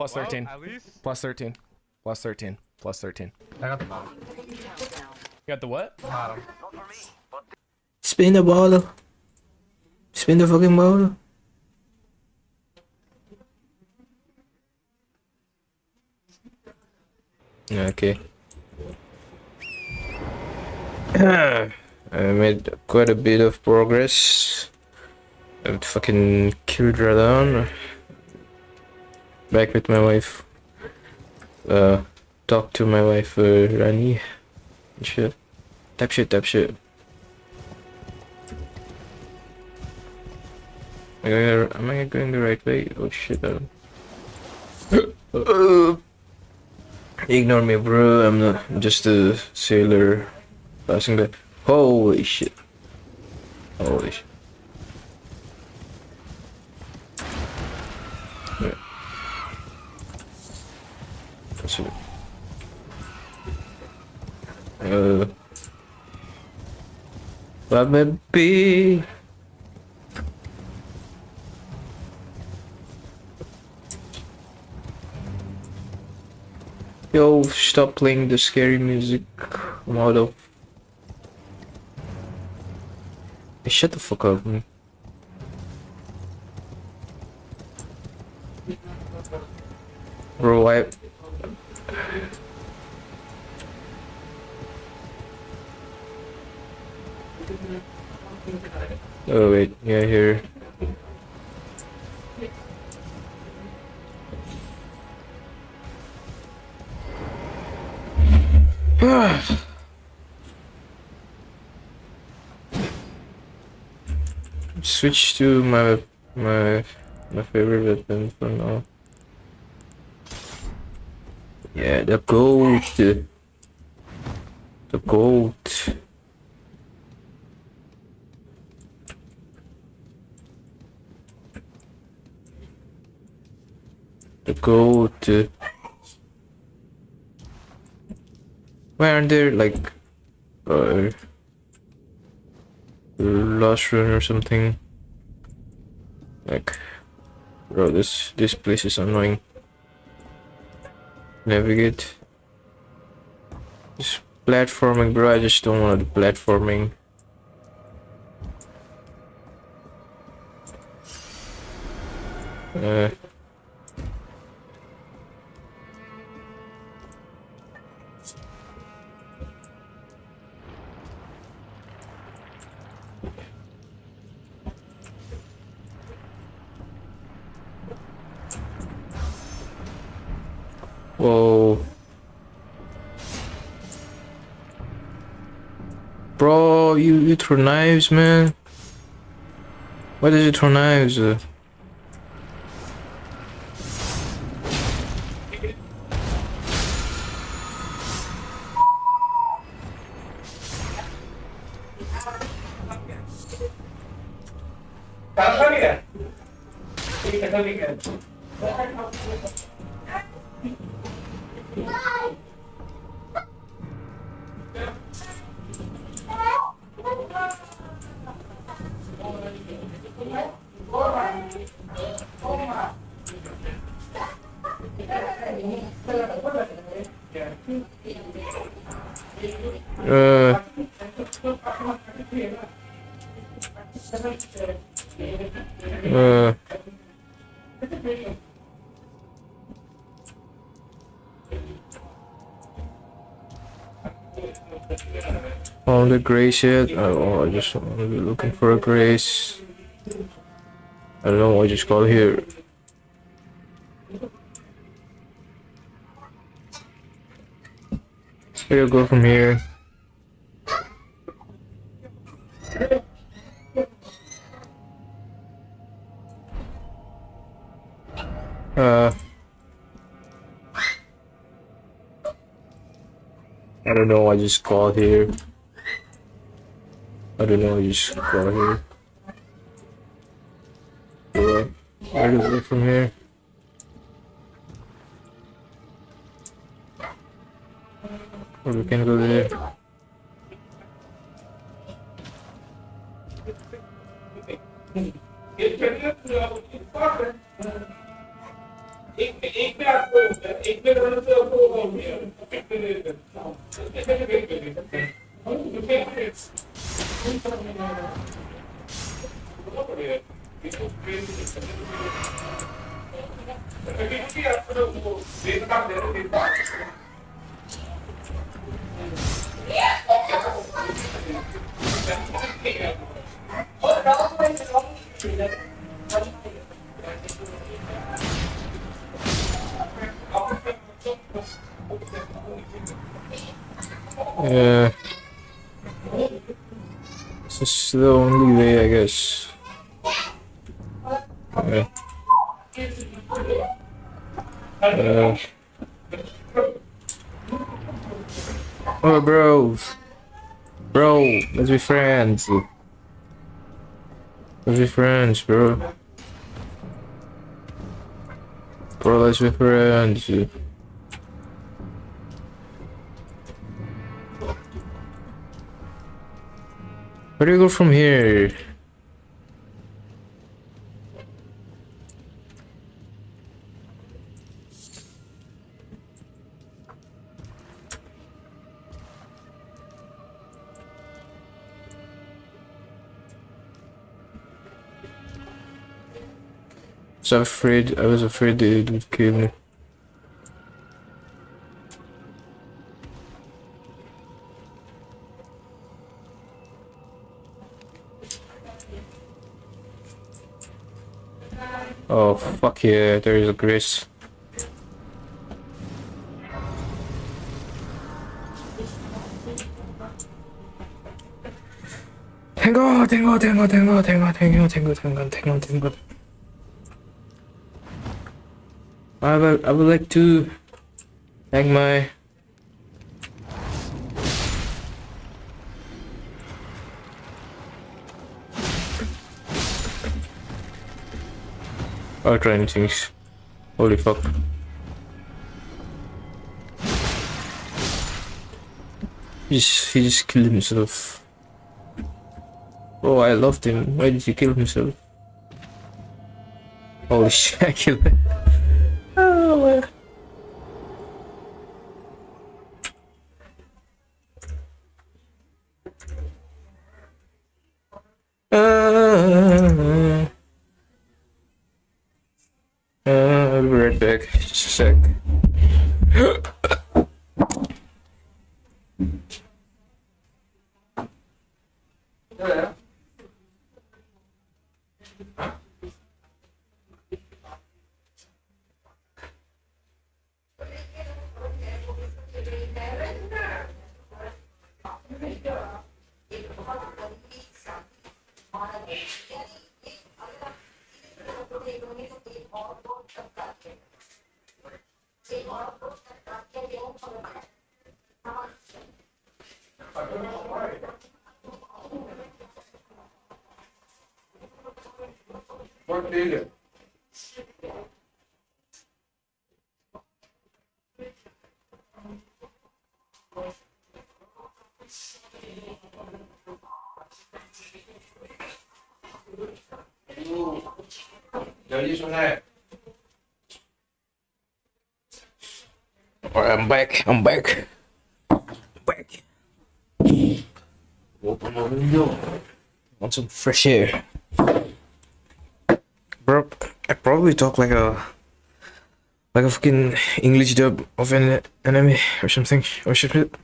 Plus Well, 13. at least. Plus 13. Plus 13. Plus 13. I got the bottom. You got the what? Bottom. Spin the ball. Spin the fucking ball. Okay. I made quite a bit of progress. I fucking killed Radon. Back with my wife. Talk to my wife, Rani. And shit. Type shit, type shit. Am I going the right way? Oh shit, I don't. Ignore me, bro. I'm just a sailor passing the. Holy shit. Holy shit. Yeah. That's it. Let me be. Yo, stop playing the scary music. I'm out of. Hey, shut the fuck up, man. Bro, oh wait, yeah, here. Switch to my favorite weapon for now. Yeah, the gold. The gold. The gold. Why aren't there like Lost Run or something? Like, bro, this place is annoying. Navigate. This platforming, bro. I just don't want the platforming. Whoa. Bro, you throw knives, man. Why did you throw knives? Found a grace yet? Oh, I just want to be looking for a grace. I don't know what I just call here. Where do go from here? I don't know, I just called here. I don't know, I just called here. Where do we go from here? Or we can go there. Yeah. This is the only way, I guess. Yeah. Oh, bro. Bro, let's be friends. Let's be friends, bro. Bro, let's be friends. Where do you go from here? I was afraid they would kill me. Oh, fuck yeah, there is a grace. Thank God, thank God, thank God, thank God, thank God, thank God, thank God, thank God, thank God, thank God. I would like to thank my I'll try anything. Holy fuck. He just killed himself. Oh, I loved him. Why did he kill himself? Holy shit, I killed him. Oh, man. I'll be right back. Just a sec. What did it? Alright, I'm back. Back. Open the window. Want some fresh air. Bro, I probably talk like a fucking English dub of an anime or something. Or should it?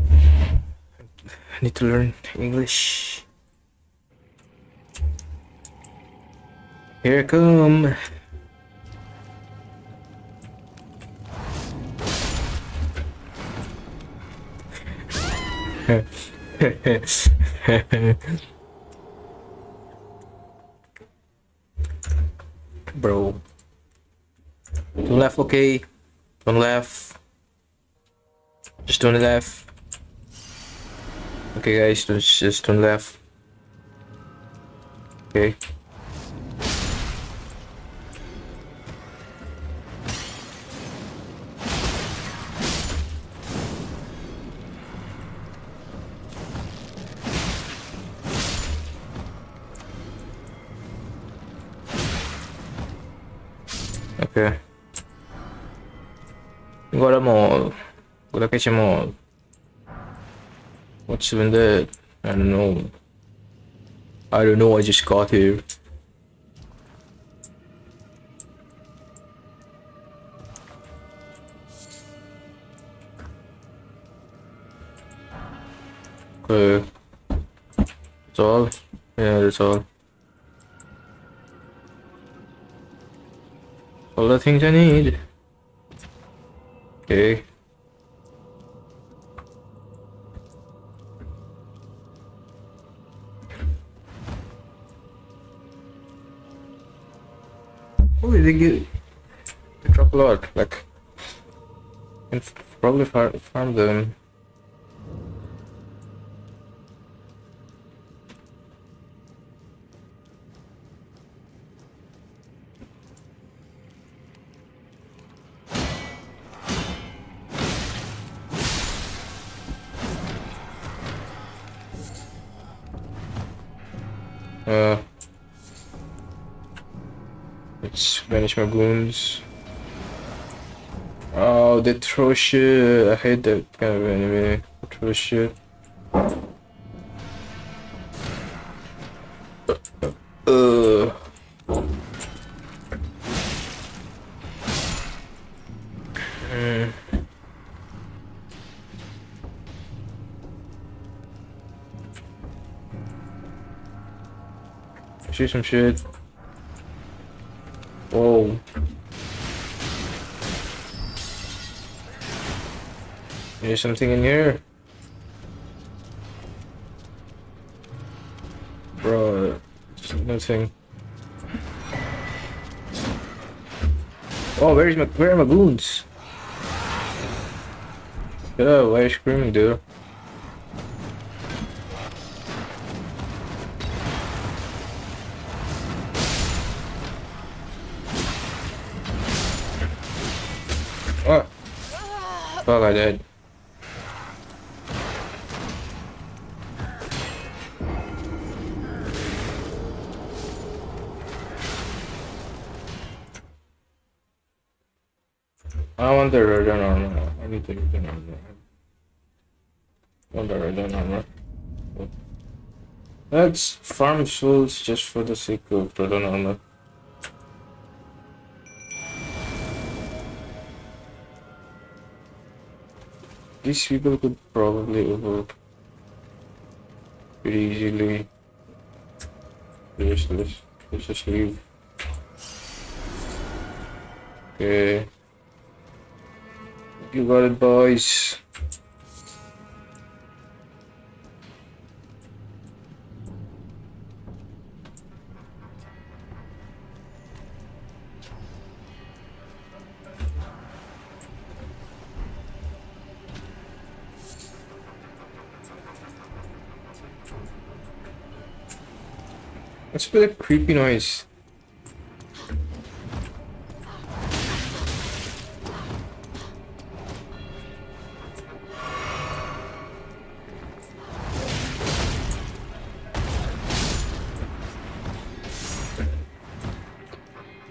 I need to learn English. Here I come. Bro, don't laugh, okay? Don't laugh. Just don't laugh. Okay, guys, just don't laugh. Okay. Okay. Got them all. Gotta catch them all. What's even that? I don't know. I don't know, I just got here. Okay. That's all? Yeah, that's all. All the things I need. Okay. Oh, they drop a lot. Like, you can probably farm them. Let's banish my goons. Oh, they throw shit. I hate that kind of enemy. They throw shit. Uh. Shoot some shit. Whoa. There's something in here. Bro, nothing. Oh, where are my goons? Get out, why are you screaming, dude? Oh! Fuck, I died. I want the red armor. I need the red armor. I want the red armor. Let's farm souls just for the sake of red armor. These people could probably overlook pretty easily. Let's just leave. Okay. You got it, boys. What's with that creepy noise?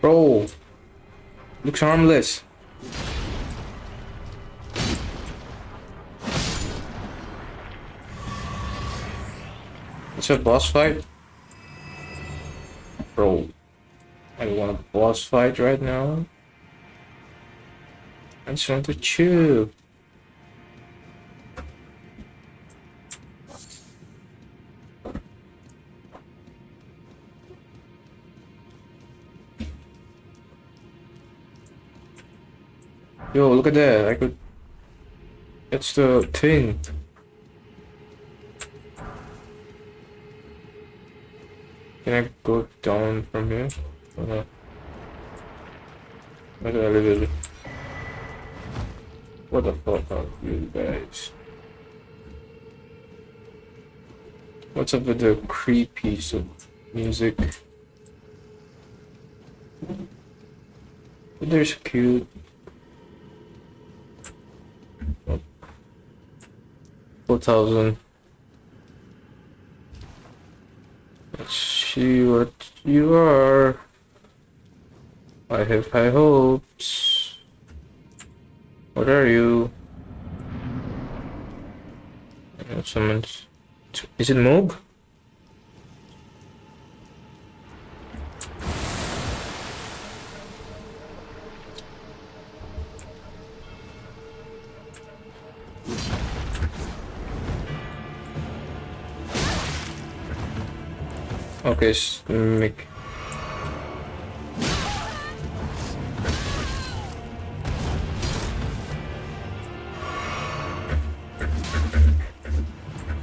Bro, looks harmless. It's a boss fight? Bro, I want a boss fight right now. I just want to chill. Yo, look at that. I could. It's the thing. Can I go down from here? Or not? Where's the elevator? What the fuck are you guys? What's up with the creepy music? There's cute. 4,000. Let's see what you are. I have high hopes. What are you? Someone's. Is it Moog? Okay, Mick.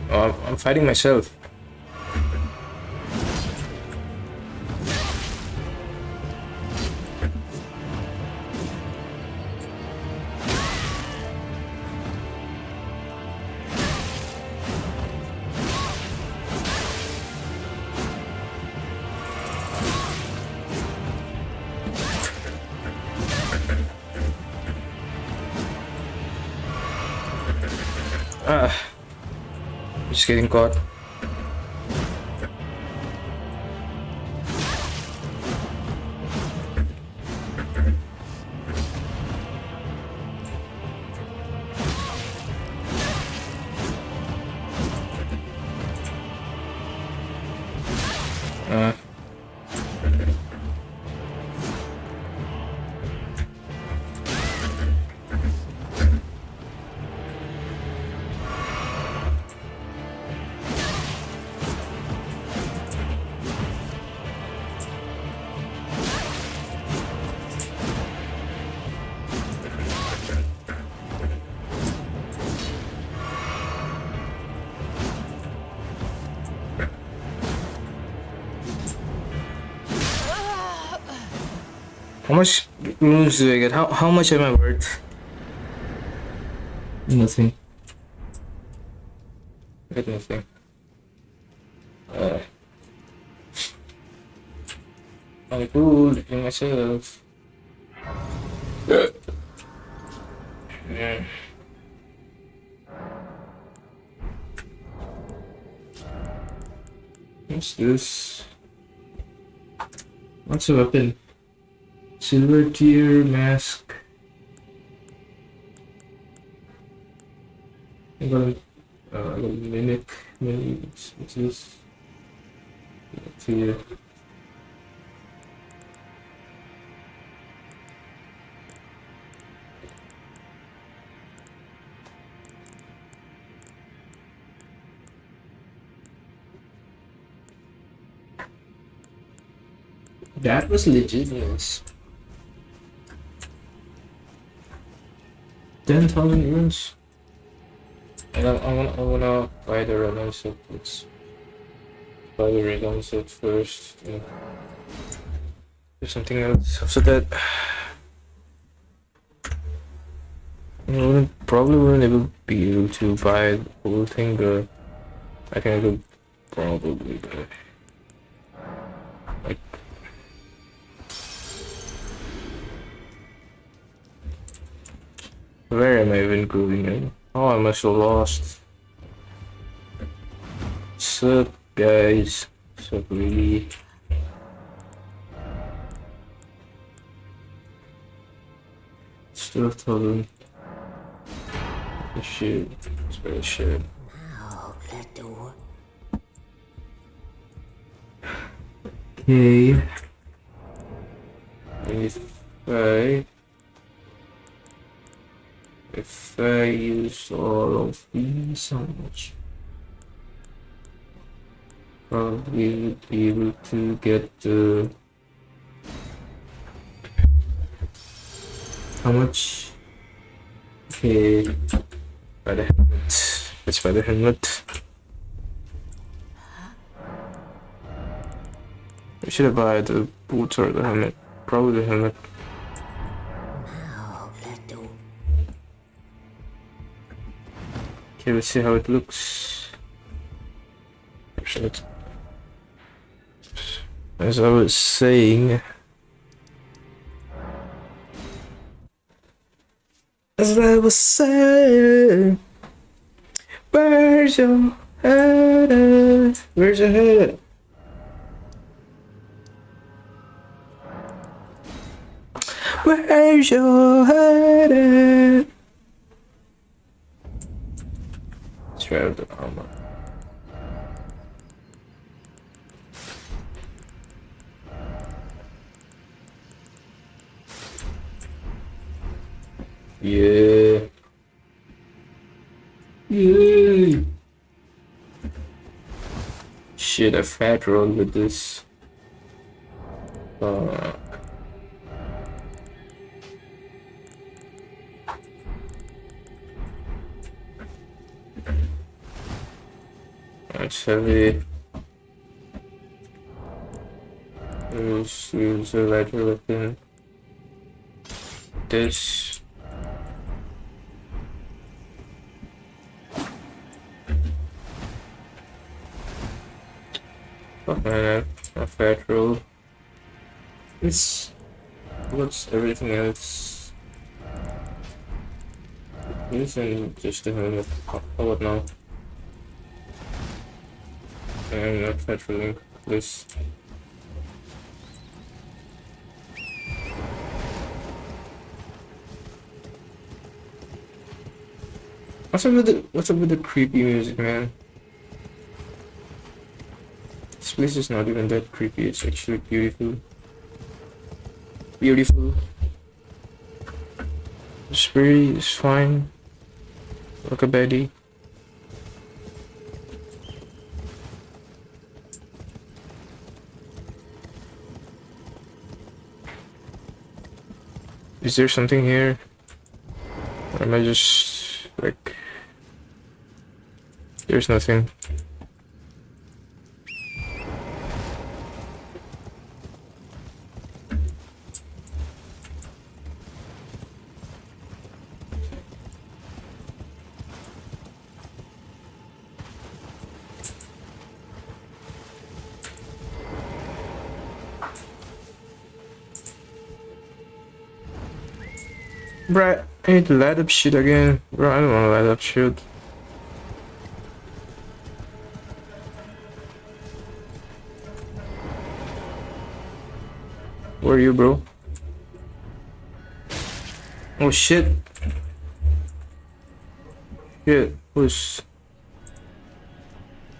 Oh, I'm fighting myself. Ah, just getting caught. How much moves do I get? How much am I worth? Nothing. I get nothing. I'm cool looking myself. Yeah. What's this? What's a weapon? Silver tier mask. I got a mimic. What's this? Tier. That was legit news. 10,000 euros. And I wanna buy the random set. Let's buy the random set first. Yeah. There's something else after that. Probably wouldn't be able to buy the whole thing, but I think I could probably buy. Like, where am I even going in? Oh, I'm so lost. What's up, guys? What's up, really? Still 1,000. Shit. It's very shit. Okay. If I use all of these, how much? Probably would be able to get the how much? Okay, buy the helmet. Let's buy the helmet. I should have bought the boots or the helmet. Probably the helmet. Okay, let's see how it looks. As I was saying, where's your head at? Where's your head at? Where's your head at? It's try out the armor. Yeah. Yeah. Shit, I fat roll with this. That's heavy. Use a lighter weapon. This. Fuck man, a fat roll. What's everything else? Using just the helmet. How about now? I'm not fat rolling this. What's up with the creepy music, man? This place is not even that creepy, it's actually beautiful. Beautiful. The spirit is fine. Like a baddie. Is there something here? Or am I just like... There's nothing. Bruh, I need to light up shit again. Bro, I don't wanna light up shit. Where are you, bro? Oh shit. Shit, who's...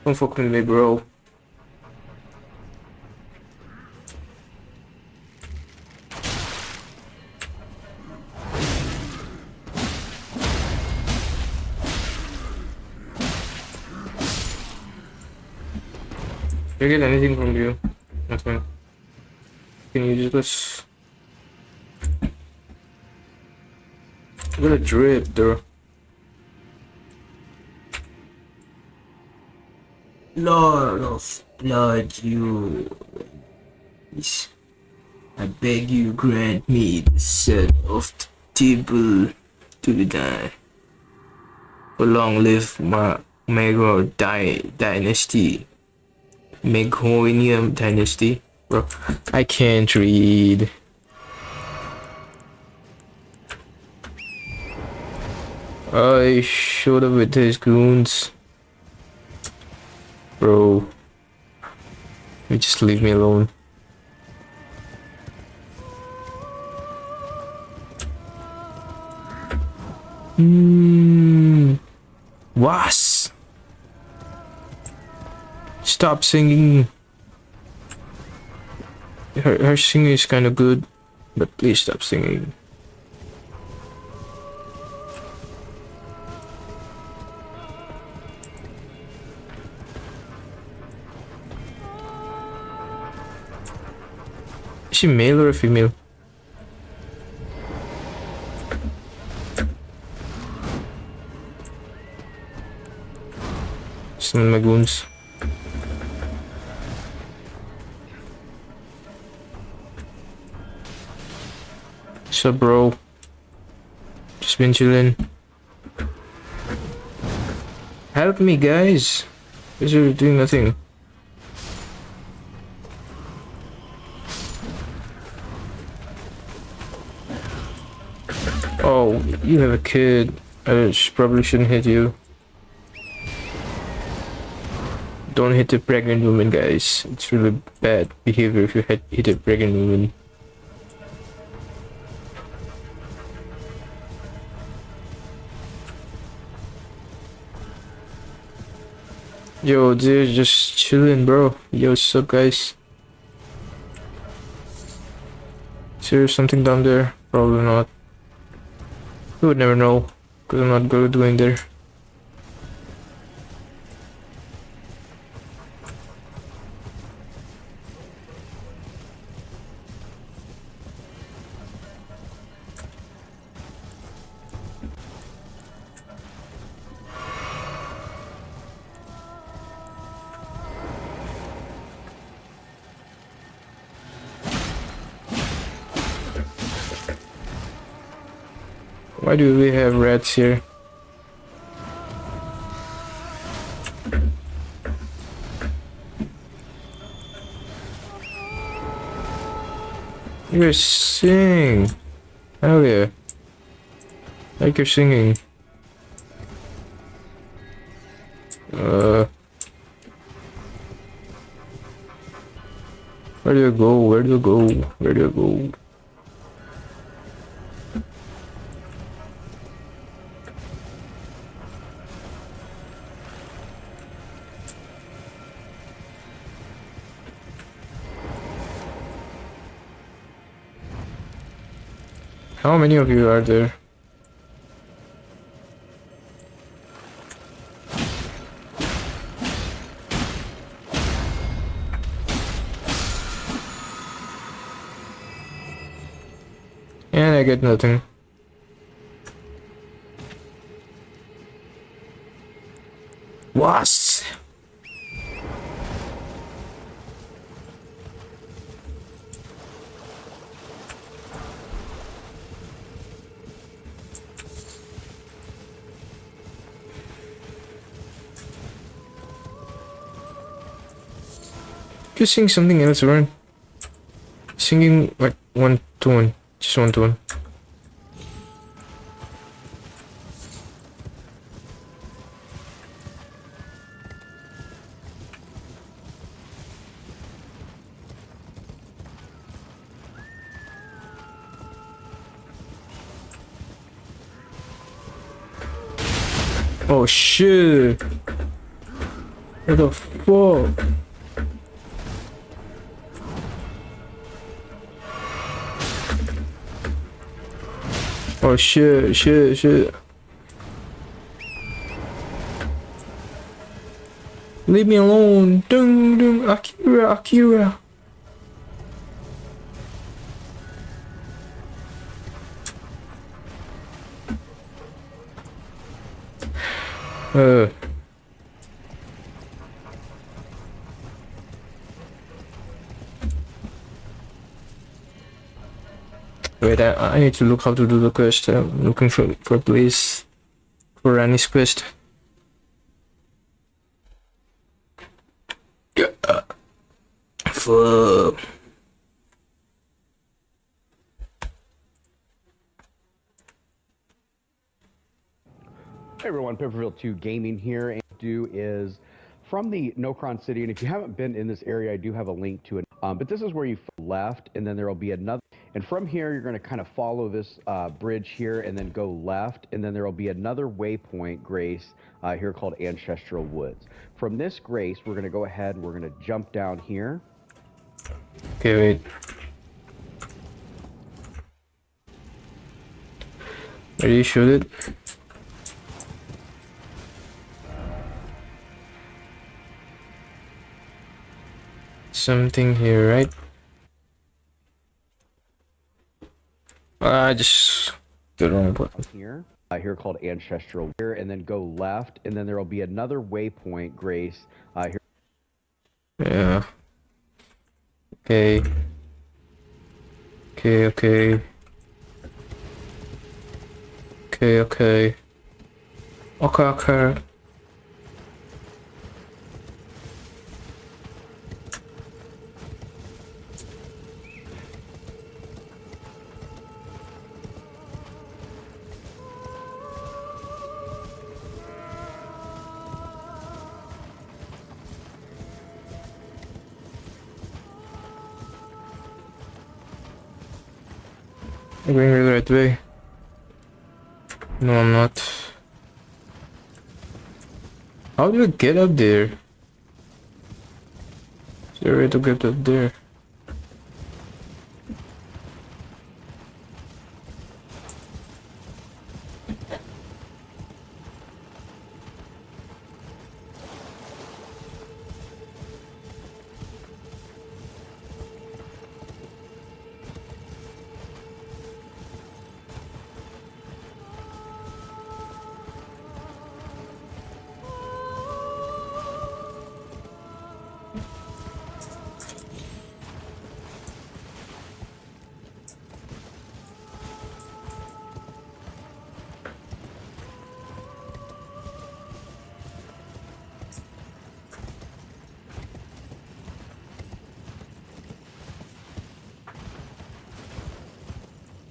Don't fuck with me, bro. Did I get anything from you? Nothing. Can you use this? I'm gonna drip, though. Lord of blood, you. I beg you, grant me the set of table to die. For long live my Mega dynasty. Meghonium dynasty. Bro, I can't read. I showed up with his goons. Bro, you just leave me alone. Was. Stop singing. Her singing is kind of good, but please stop singing. Is she male or a female? Some of my goons. What's up, bro? Just been chilling. Help me, guys. Because you're doing nothing. Oh, you have a kid. I probably shouldn't hit you. Don't hit a pregnant woman, guys. It's really bad behavior if you hit a pregnant woman. Yo, dude, just chilling, bro. Yo, what's up, guys? Is there something down there? Probably not. You would never know, because I'm not good going there. Why do we have rats here? You guys sing! Hell yeah. Like you're singing. Where do you go? Where do you go? Where do you go? How many of you are there? And I get nothing. What? Just sing something else, Ryan. Singing like one to one. Just one to one. Oh shit! What the fuck? Oh shit. Leave me alone. Dung. Akira. Wait, I need to look how to do the quest. I'm looking for a place for Randy's quest. Fuck. Hey everyone, Pepperville 2 Gaming here, and do is from the Nokron City, and if you haven't been in this area, I do have a link to it. But this is where you left, and then there will be another. And from here, you're going to kind of follow this bridge here, and then go left, and then there will be another waypoint, Grace, here called Ancestral Woods. From this, Grace, we're going to go ahead and we're going to jump down here. Okay, wait. Are you shoot it? Something here, right? I just the wrong button. Here called Ancestral here, and then go left, and then there will be another waypoint, Grace, here. Yeah. Okay. Okay. I'm going the right way. No, I'm not. How do I get up there? there a way to get up there?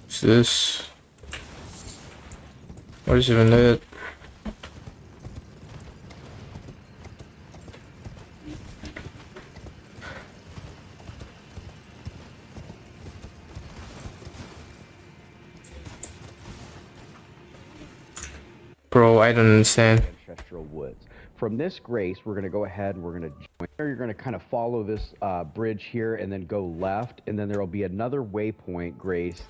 What's this? What is even that? Bro, I don't understand. Ancestral woods. From this grace, we're going to go ahead and we're going to join. You're going to kind of follow this bridge here and then go left, and then there will be another waypoint, Grace.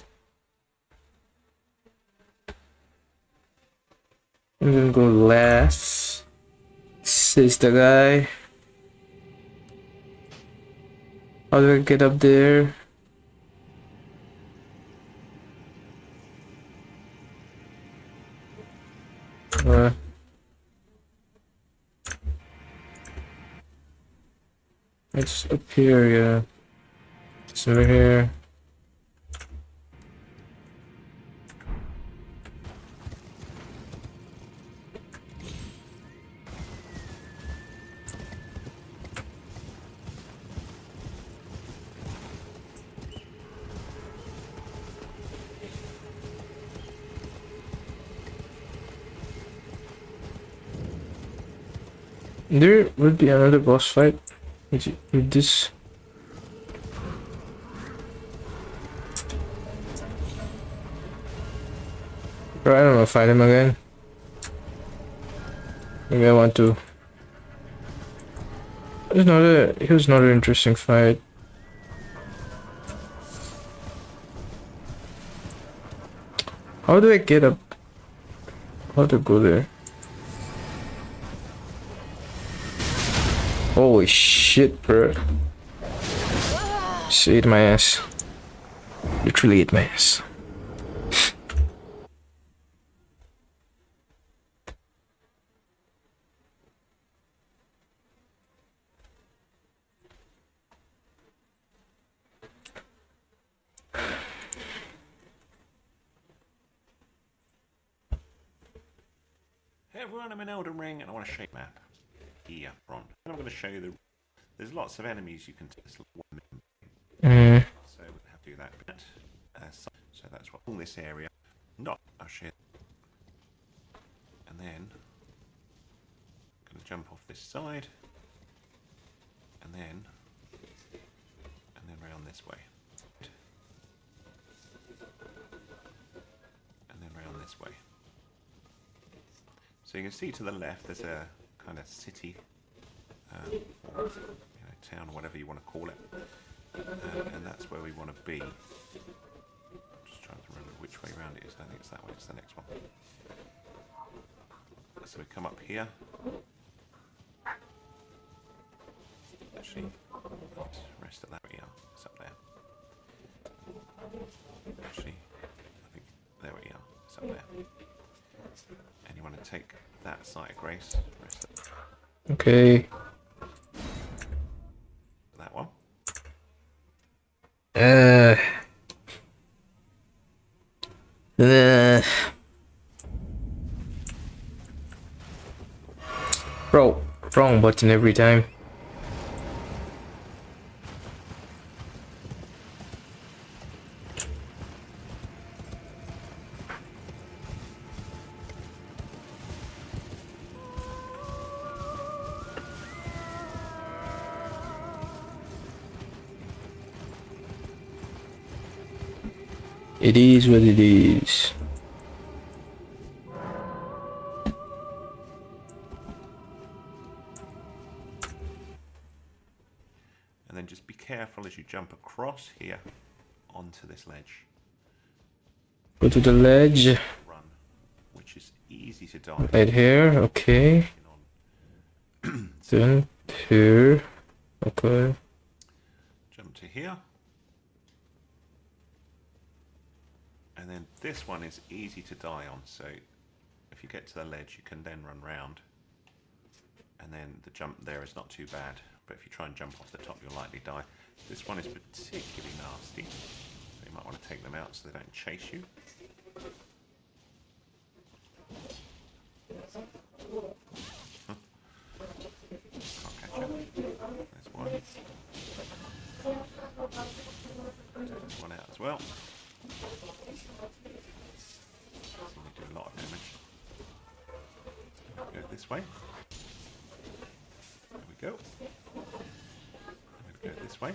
I'm gonna go left. Says the guy. How do I get up there? It's up here, yeah. It's over here. There would be another boss fight with this. Bro, I don't want to fight him again. Maybe I want to. It was not an interesting fight. How do I get up? How to go there? Holy shit, bro. Just ate my ass. Literally ate my ass. Hey everyone, I'm in Elden Ring and I want to show you a map here, Ron. And I'm going to show you there's lots of enemies you can take. So we have to do that bit. So that's what all this area. Not I'll share. And then I'm going to jump off this side, and then round this way, and then round this way. So you can see to the left there's a kind of city, or town, whatever you want to call it, and that's where we want to be. Just trying to remember which way round it is. I think it's that way. It's the next one. So we come up here. Actually, let's rest at that area. It's up there. Actually, I think there we are. It's up there. And you want to take that side of Grace. Rest at Okay. that one. Bro, wrong button every time. It is what it is. And then just be careful as you jump across here onto this ledge. Go to the ledge. Run, which is easy to die. Right here, okay. Then here. Okay. Jump to here. And then this one is easy to die on, so if you get to the ledge you can then run round. And then the jump there is not too bad, but if you try and jump off the top you'll likely die. This one is particularly nasty, so you might want to take them out so they don't chase you. Can't catch up. There's one. Take this one out as well. So we do a lot of damage. Go this way. There we go. I'm going to go this way.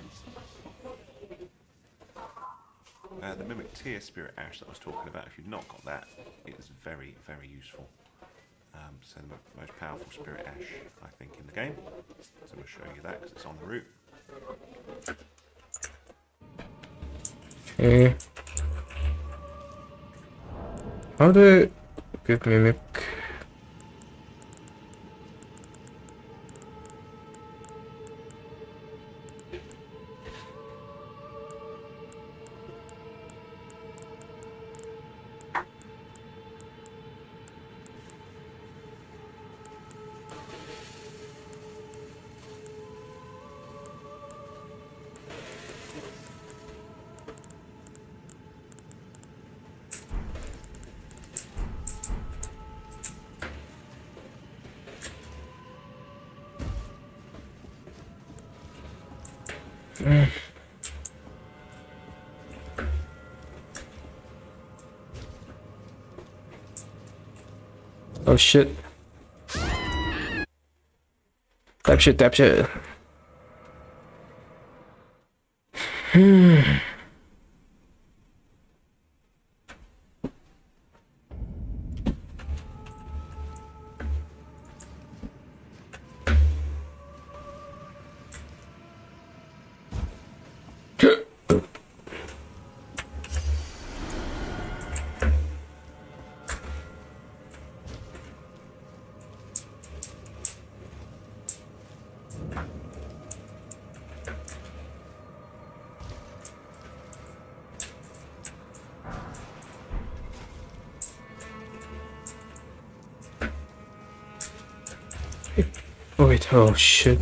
The Mimic Tear Spirit Ash that I was talking about, if you've not got that, it is very, very useful. So the most powerful Spirit Ash, I think, in the game. So we'll show you that because it's on the route. Okay. How do I get Mimic? Oh shit. Tap shit, tap shit. Oh wait, oh shit.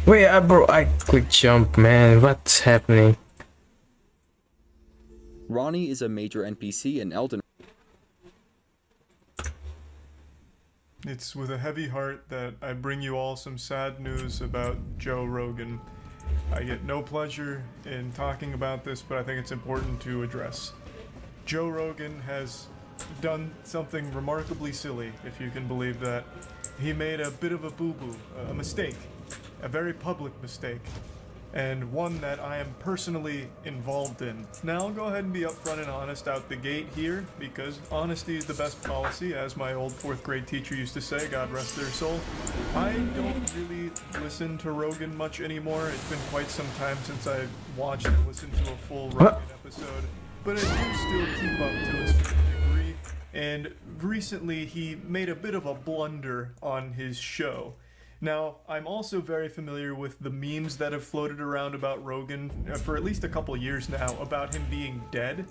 Wait, bro, I click jump, man. What's happening? Ronnie is a major NPC in Elden. It's with a heavy heart that I bring you all some sad news about Joe Rogan. I get no pleasure in talking about this, but I think it's important to address. Joe Rogan has done something remarkably silly, if you can believe that. He made a bit of a boo-boo, a mistake, a very public mistake, and one that I am personally involved in. Now I'll go ahead and be upfront and honest out the gate here, because honesty is the best policy, as my old 4th grade teacher used to say, God rest their soul. I don't really listen to Rogan much anymore. It's been quite some time since I've watched and listened to a full Rogan episode, but I do still keep up to a certain degree, and recently he made a bit of a blunder on his show. Now, I'm also very familiar with the memes that have floated around about Rogan for at least a couple years now about him being dead.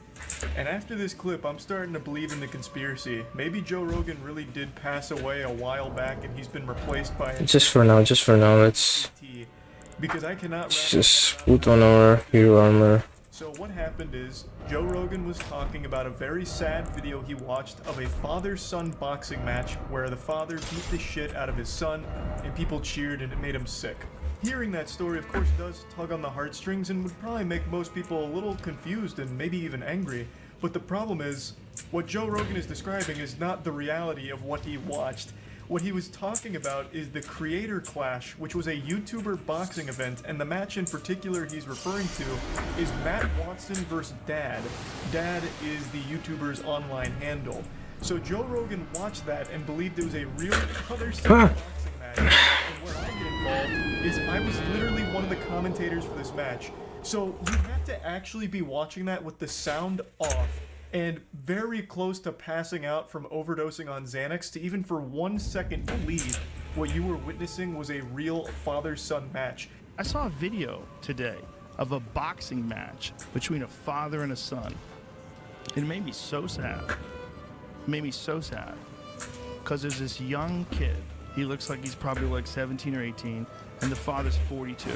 And after this clip, I'm starting to believe in the conspiracy. Maybe Joe Rogan really did pass away a while back and he's been replaced by a Just for now, let's because I cannot just put on our hero armor. So what happened is, Joe Rogan was talking about a very sad video he watched of a father-son boxing match where the father beat the shit out of his son and people cheered and it made him sick. Hearing that story of course does tug on the heartstrings and would probably make most people a little confused and maybe even angry. But the problem is, what Joe Rogan is describing is not the reality of what he watched. What he was talking about is the Creator Clash, which was a YouTuber boxing event, and the match in particular he's referring to is Matt Watson versus Dad. Dad is the YouTuber's online handle. So Joe Rogan watched that and believed it was a real father-son boxing match. And where I get involved is I was literally one of the commentators for this match. So you have to actually be watching that with the sound off and very close to passing out from overdosing on Xanax to even for 1 second believe what you were witnessing was a real father-son match. I saw a video today of a boxing match between a father and a son. It made me so sad. It made me so sad. Because there's this young kid. He looks like he's probably like 17 or 18, and the father's 42.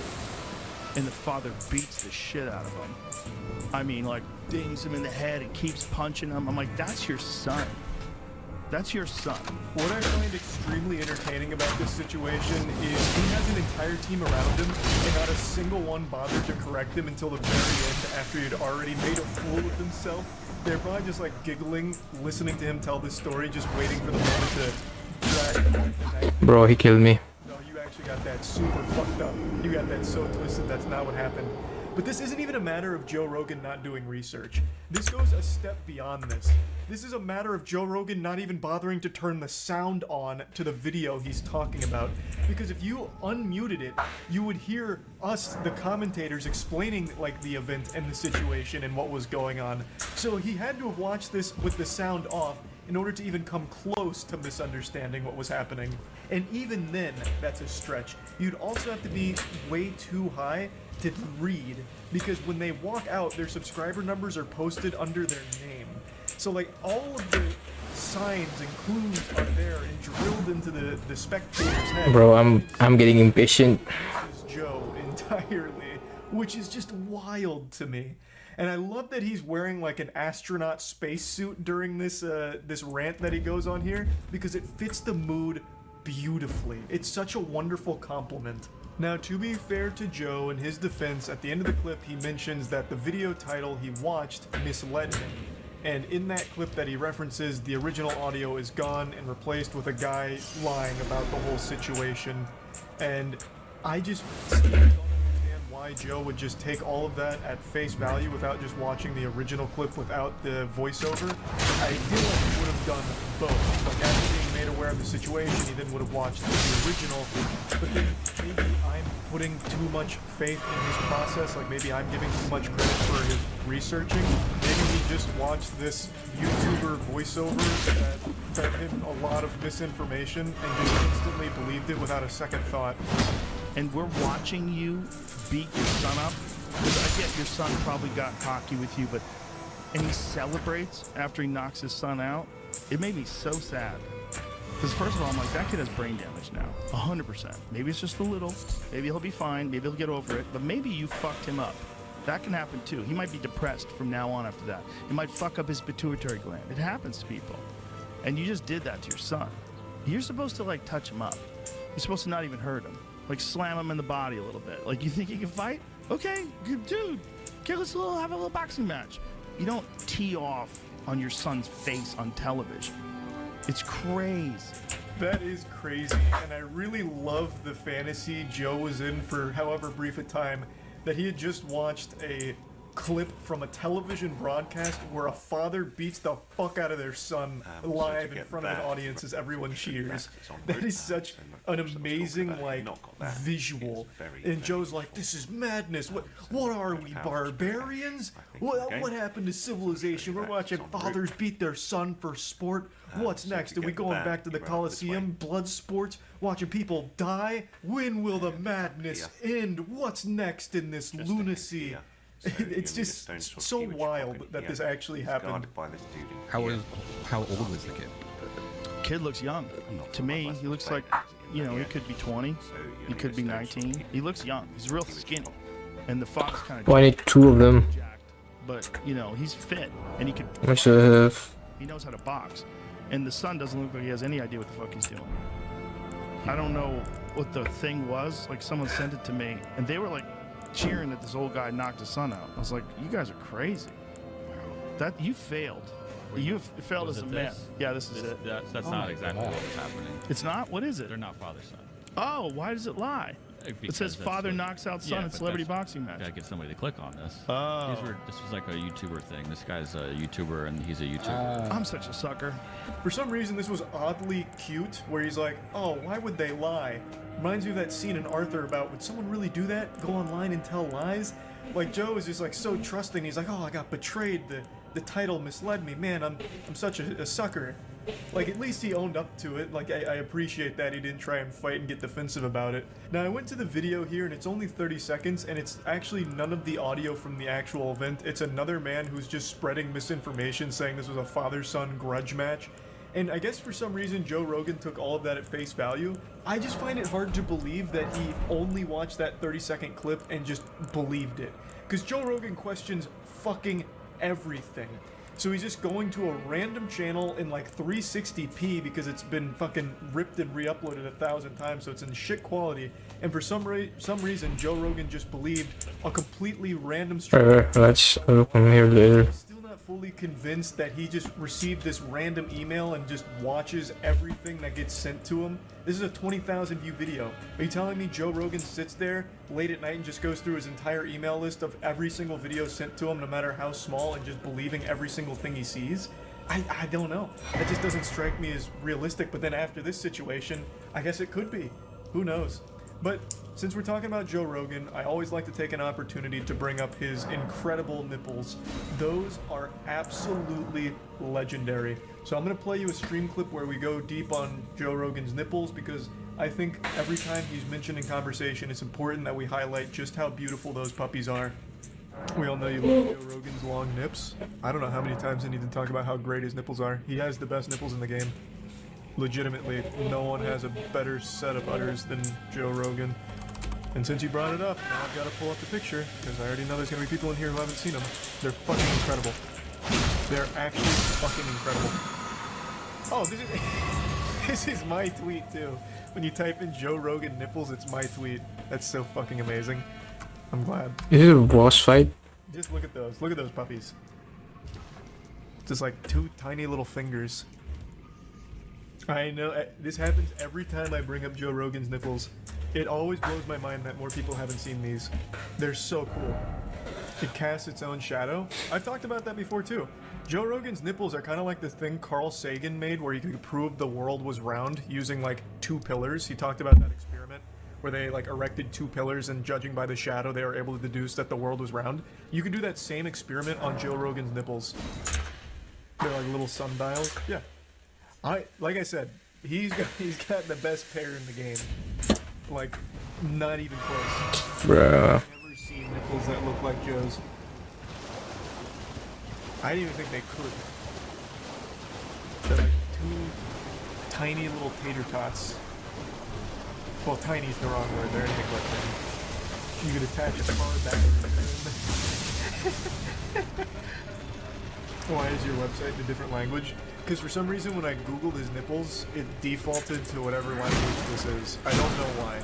And the father beats the shit out of him. I mean, like, dings him in the head and keeps punching him. I'm like, that's your son. That's your son. What I find extremely entertaining about this situation is he has an entire team around him, and not a single one bothered to correct him until the very end after he had already made a fool of himself. They're probably just like giggling, listening to him tell this story, just waiting for the moment to drag the knife. Bro, he killed me. No, you actually got that super fucked up. You got that so twisted, that's not what happened. But this isn't even a matter of Joe Rogan not doing research. This goes a step beyond this. This is a matter of Joe Rogan not even bothering to turn the sound on to the video he's talking about. Because if you unmuted it, you would hear us, the commentators, explaining like the event and the situation and what was going on. So he had to have watched this with the sound off in order to even come close to misunderstanding what was happening. And even then, that's a stretch. You'd also have to be way too high to read, because when they walk out, their subscriber numbers are posted under their name. So like all of the signs and clues are there and drilled into the spectator's head. Bro, I'm getting impatient. This is Joe entirely, which is just wild to me. And I love that he's wearing like an astronaut spacesuit during this this rant that he goes on here, because it fits the mood beautifully. It's such a wonderful compliment. Now, to be fair to Joe, in his defense, at the end of the clip, he mentions that the video title he watched misled him. And in that clip that he references, the original audio is gone and replaced with a guy lying about the whole situation. And I just don't understand why Joe would just take all of that at face value without just watching the original clip without the voiceover. I feel like he would have done both. Like, after being made aware of the situation, he then would have watched the original. But then maybe I'm putting too much faith in his process. Like, maybe I'm giving too much credit for his researching. Maybe he just watched this YouTuber voiceover that fed him a lot of misinformation and just instantly believed it without a second thought. And we're watching you beat your son up. 'Cause I get your son probably got cocky with you, and he celebrates after he knocks his son out. It made me so sad. Because first of all, I'm like, that kid has brain damage now, 100%. Maybe it's just a little. Maybe he'll be fine. Maybe he'll get over it. But maybe you fucked him up. That can happen too. He might be depressed from now on after that. It might fuck up his pituitary gland. It happens to people. And you just did that to your son. You're supposed to like touch him up. You're supposed to not even hurt him. Like slam him in the body a little bit. Like, you think you can fight? Okay, good dude. Okay, let's have a little boxing match. You don't tee off on your son's face on television. It's crazy. That is crazy, and I really love the fantasy Joe was in for however brief a time, that he had just watched a clip from a television broadcast where a father beats the fuck out of their son live in front of an audience as everyone cheers. That is such an amazing, like, visual. And Joe's like, this is madness. What are we, barbarians? What happened to civilization? We're watching fathers beat their son for sport. What's next? Are we going back to the Coliseum? Blood sports? Watching people die? When will the madness end? What's next in this lunacy? It's just so wild that this actually happened. How old was the kid? Kid looks young. To me, he looks like, you know, he could be 20. He could be 19. He looks young. He's real skinny. And the father's kind of 22 of them. jacked. But, you know, he's fit. And he could... I should have. He knows how to box. And the son doesn't look like he has any idea what the fuck he's doing. I don't know what the thing was. Like, someone sent it to me. And they were like, cheering that this old guy knocked his son out. I was like, you guys are crazy. That you failed. You've failed as a man. Yeah, this is it. That's not exactly what was happening. It's not? What is it? They're not father-son. Oh, why does it lie? It says father knocks out son in celebrity boxing match. Gotta get somebody to click on this. Oh. This was like a YouTuber thing. This guy's a YouTuber and he's a YouTuber. I'm such a sucker. For some reason, this was oddly cute, where he's like, oh, why would they lie? Reminds me of that scene in Arthur about, would someone really do that? Go online and tell lies? Like, Joe is just like so trusting. He's like, oh, I got betrayed. The title misled me. Man, I'm such a sucker. Like, at least he owned up to it. Like, I appreciate that he didn't try and fight and get defensive about it. Now, I went to the video here, and it's only 30 seconds, and it's actually none of the audio from the actual event. It's another man who's just spreading misinformation, saying this was a father-son grudge match. And I guess for some reason, Joe Rogan took all of that at face value. I just find it hard to believe that he only watched that 30-second clip and just believed it. Because Joe Rogan questions fucking everything. So he's just going to a random channel in like 360p because it's been fucking ripped and re-uploaded 1,000 times, so it's in shit quality. And for some reason, Joe Rogan just believed a completely random stream. Let's open here later. Still not fully convinced that he just received this random email and just watches everything that gets sent to him. This is a 20,000 view video. Are you telling me Joe Rogan sits there late at night and just goes through his entire email list of every single video sent to him, no matter how small, and just believing every single thing he sees? I don't know. That just doesn't strike me as realistic, but then after this situation, I guess it could be. Who knows? But since we're talking about Joe Rogan, I always like to take an opportunity to bring up his incredible nipples. Those are absolutely legendary. So I'm going to play you a stream clip where we go deep on Joe Rogan's nipples, because I think every time he's mentioned in conversation, it's important that we highlight just how beautiful those puppies are. We all know you love Joe Rogan's long nips. I don't know how many times I need to talk about how great his nipples are. He has the best nipples in the game. Legitimately, no one has a better set of udders than Joe Rogan. And since you brought it up, now I've got to pull up the picture, because I already know there's going to be people in here who haven't seen them. They're fucking incredible. They're actually fucking incredible. Oh, this is my tweet too. When you type in Joe Rogan nipples, it's my tweet. That's so fucking amazing. I'm glad. Is it a boss fight? Just look at those. Look at those puppies. Just like two tiny little fingers. I know, this happens every time I bring up Joe Rogan's nipples. It always blows my mind that more people haven't seen these. They're so cool. It casts its own shadow. I've talked about that before too. Joe Rogan's nipples are kind of like the thing Carl Sagan made where you could prove the world was round using like 2 pillars. He talked about that experiment where they like erected 2 pillars, and judging by the shadow they were able to deduce that the world was round. You could do that same experiment on Joe Rogan's nipples. They're like little sundials. Yeah. Like I said, he's got the best pair in the game. Like, not even close. Bruh. I've never seen nipples that look like Joe's. I didn't even think they could. They're like 2 tiny little tater tots. Well, tiny is the wrong word. They're anything but tiny. You could attach a car battery. Why is your website in a different language? Because for some reason when I googled his nipples, it defaulted to whatever language this is. I don't know why.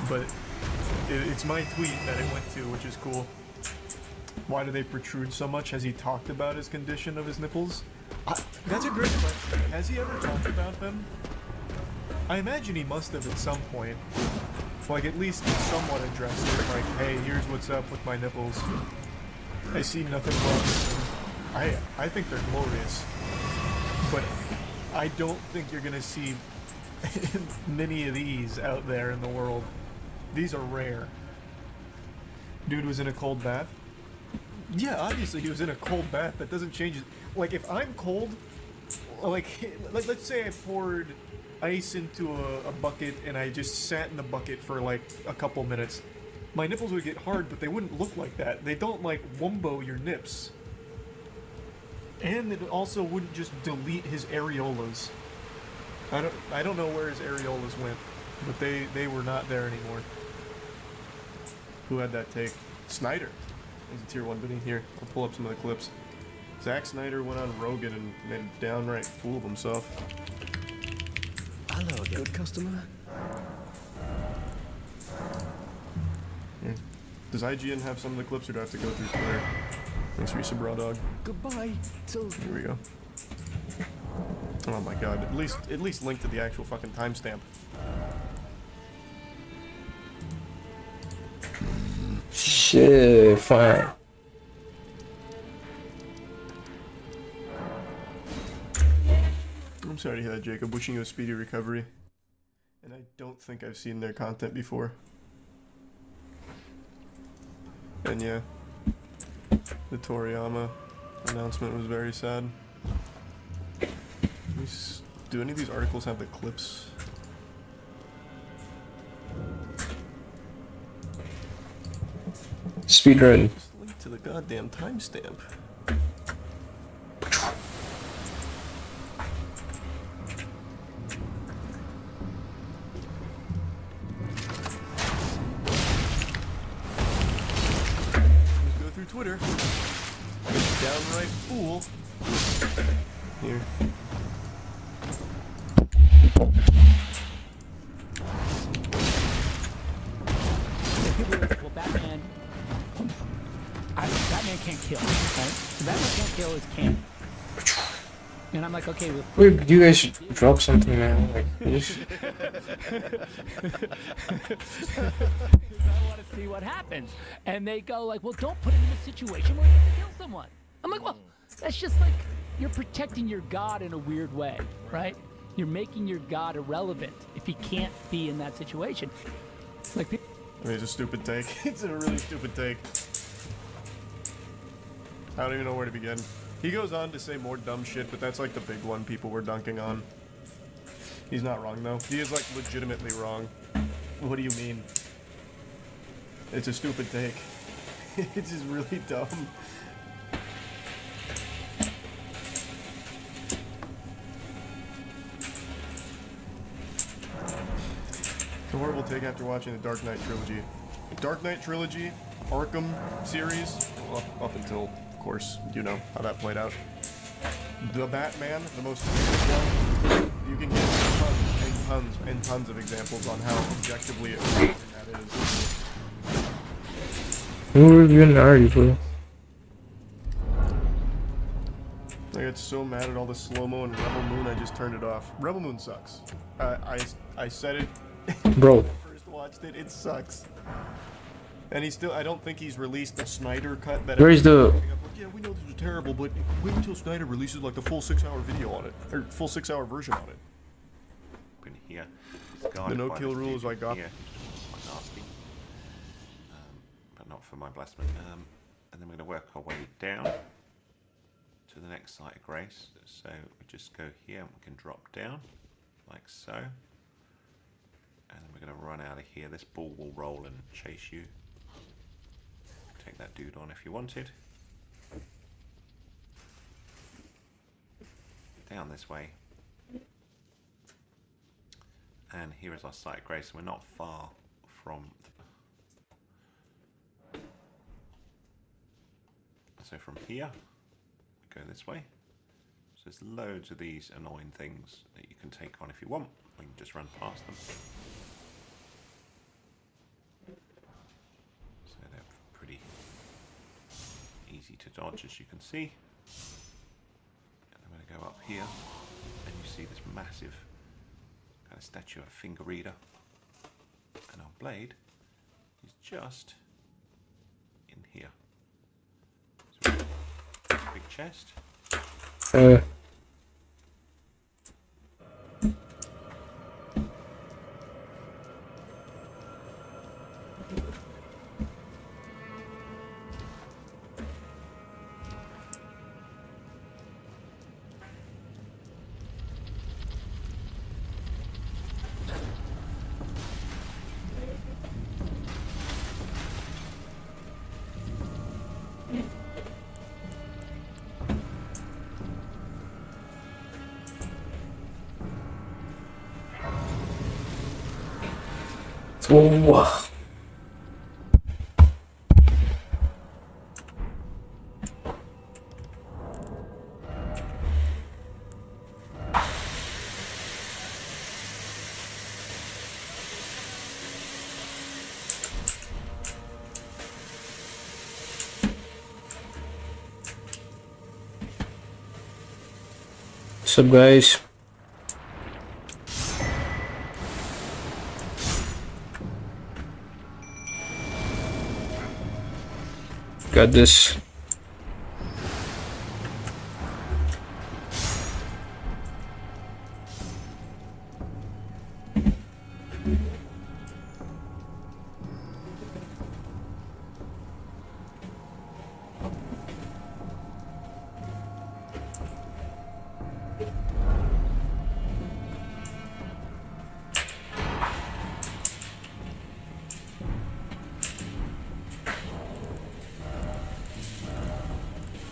But it's my tweet that it went to, which is cool. Why do they protrude so much? Has he talked about his condition of his nipples? That's a great question. Has he ever talked about them? I imagine he must have at some point. Like, at least somewhat addressed it. Like, hey, here's what's up with my nipples. I see nothing wrong with them. I think they're glorious. But I don't think you're gonna see many of these out there in the world. These are rare. Dude was in a cold bath? Yeah, obviously he was in a cold bath. That doesn't change it. Like, if I'm cold, like let's say I poured ice into a bucket and I just sat in the bucket for like a couple minutes. My nipples would get hard, but they wouldn't look like that. They don't like wumbo your nips. And it also wouldn't just delete his areolas. I don't know where his areolas went, but they were not there anymore. Who had that take? Snyder. He's a tier 1 beneath here. I'll pull up some of the clips. Zack Snyder went on Rogan and made a downright fool of himself. Hello, good customer. Does IGN have some of the clips, or do I have to go through Twitter? Thanks for your sub, raw dog. Goodbye. So Here we go. Oh my god, at least link to the actual fucking timestamp. Shit, fine. I'm sorry to hear that, Jacob. Wishing you a speedy recovery. And I don't think I've seen their content before. And yeah, the Toriyama announcement was very sad. Do any of these articles have the clips? Speedrun. Just link to the goddamn timestamp. Go through Twitter. Downright fool. Here. Well, Batman can't kill, right? So Batman can't kill his king. And I'm like, okay, well, Wait, you guys should drop something, man. Like, you just... I want to see what happens. And they go like, well, don't put him in a situation where you have to kill someone. I'm like, well, that's just like, you're protecting your god in a weird way, right? You're making your god irrelevant if he can't be in that situation. Like, I mean, it's a stupid take. It's a really stupid take. I don't even know where to begin. He goes on to say more dumb shit, but that's like the big one people were dunking on. He's not wrong, though. He is, like, legitimately wrong. What do you mean? It's a stupid take. It's just really dumb. It's a horrible take after watching the Dark Knight trilogy. Dark Knight trilogy, Arkham series, up until, of course, you know how that played out. The Batman, the most one, you can get tons and tons and tons of examples on how objectively amazing that is. Who even are you, bro? I got so mad at all the slow-mo and Rebel Moon, I just turned it off. Rebel Moon sucks. I said it Bro. when I first watched it, it sucks. And he's still, I don't think he's released the Snyder cut that Where's the... yeah, we know this was terrible, but wait until Snyder releases like the full 6-hour video on it, or full 6-hour version on it. In here, The no-kill rule is like God. Quite nasty, but not for my blasphemy. And then we're going to work our way down to the next site of grace. So we just go here, and we can drop down like so, and then we're going to run out of here. This ball will roll and chase you. Take that dude on if you wanted. Down this way. And here is our site of grace. We're not far from... So from here, we go this way. So there's loads of these annoying things that you can take on if you want. We can just run past them. So they're pretty easy to dodge, as you can see. And I'm going to go up here, and you see this massive kind of statue of a finger reader. And our blade is just in here. So big chest. Whoa. What's up, guys? Got this.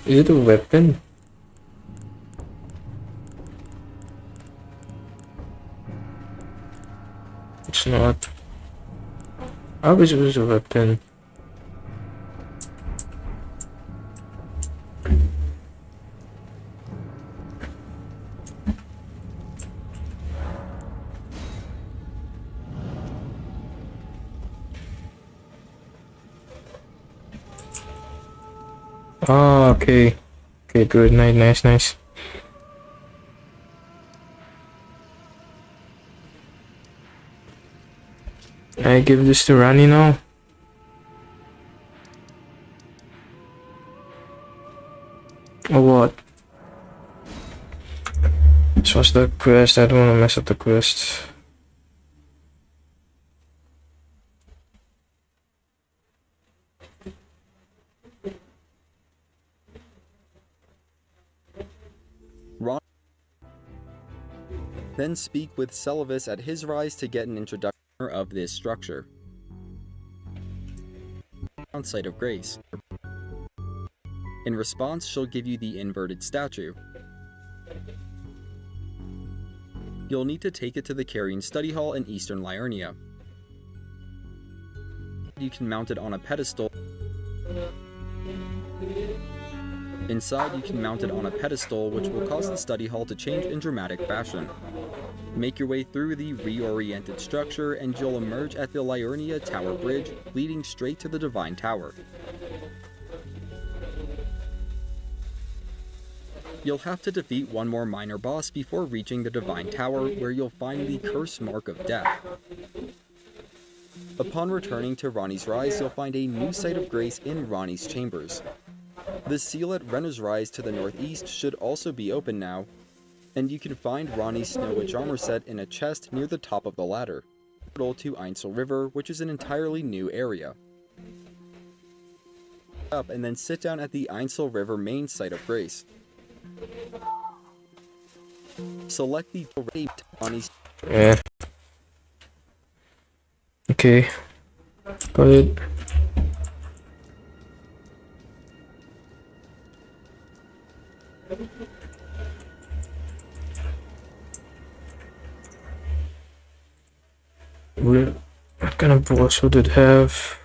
Is it a weapon? It's not. I wish it was a weapon. Ah, okay. Okay, good. Nice. I give this to Rani now. Or what? This was the quest. I don't want to mess up the quest. Then speak with Celavis at his rise to get an introduction of this structure. On Site of Grace. In response, she'll give you the inverted statue. You'll need to take it to the Carrion Study Hall in Eastern Liurnia. You can mount it on a pedestal. Inside, you can mount it on a pedestal, which will cause the study hall to change in dramatic fashion. Make your way through the reoriented structure, and you'll emerge at the Liurnia Tower Bridge, leading straight to the Divine Tower. You'll have to defeat one more minor boss before reaching the Divine Tower, where you'll find the Curse Mark of Death. Upon returning to Rani's Rise, you'll find a new Site of Grace in Rani's Chambers. The seal at Renna's Rise to the northeast should also be open now, and you can find Rani's Snow Witch armor set in a chest near the top of the ladder. Portal to Einsel River, which is an entirely new area. Up and then sit down at the Einsel River main Site of Grace. Select the Rani's. Yeah. Okay. Got it. What kind of boss would it have?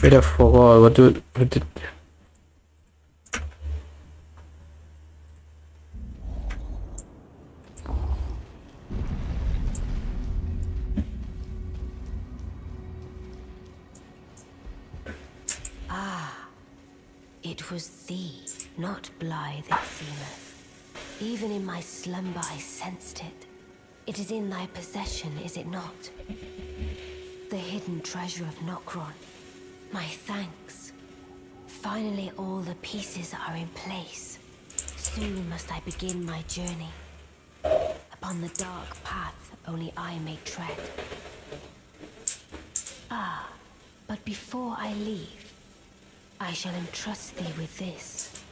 Wait, I forgot. What did It was thee, not Blythe, it seemeth. Even in my slumber I sensed it. It is in thy possession, is it not? The hidden treasure of Nokron. My thanks. Finally all the pieces are in place. Soon must I begin my journey. Upon the dark path only I may tread. But before I leave, I shall entrust thee with this.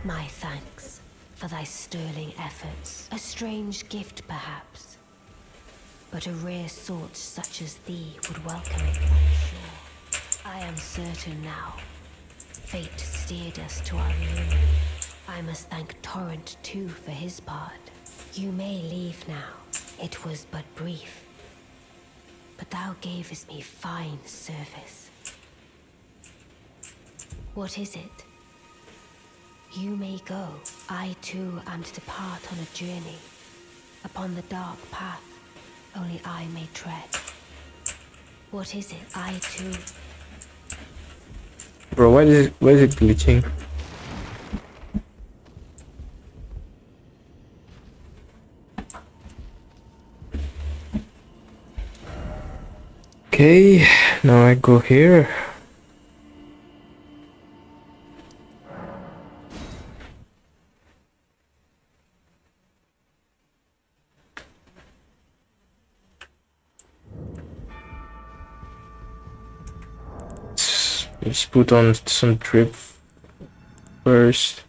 My thanks for thy sterling efforts. A strange gift, perhaps, but a rare sort such as thee would welcome it, I'm sure. I am certain now. Fate steered us to our reunion. I must thank Torrent, too, for his part. You may leave now. It was but brief. But thou gavest me fine service. What is it? You may go. I too am to depart on a journey. Upon the dark path, only I may tread. What is it? I too. Bro, why is it glitching? Okay, now I go here. Let's put on some drip first.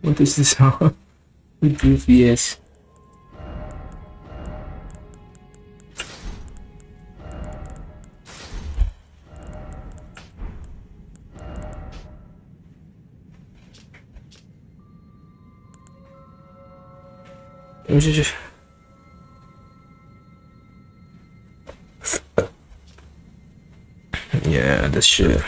What is this sound? With UVS. Yeah, that's shit.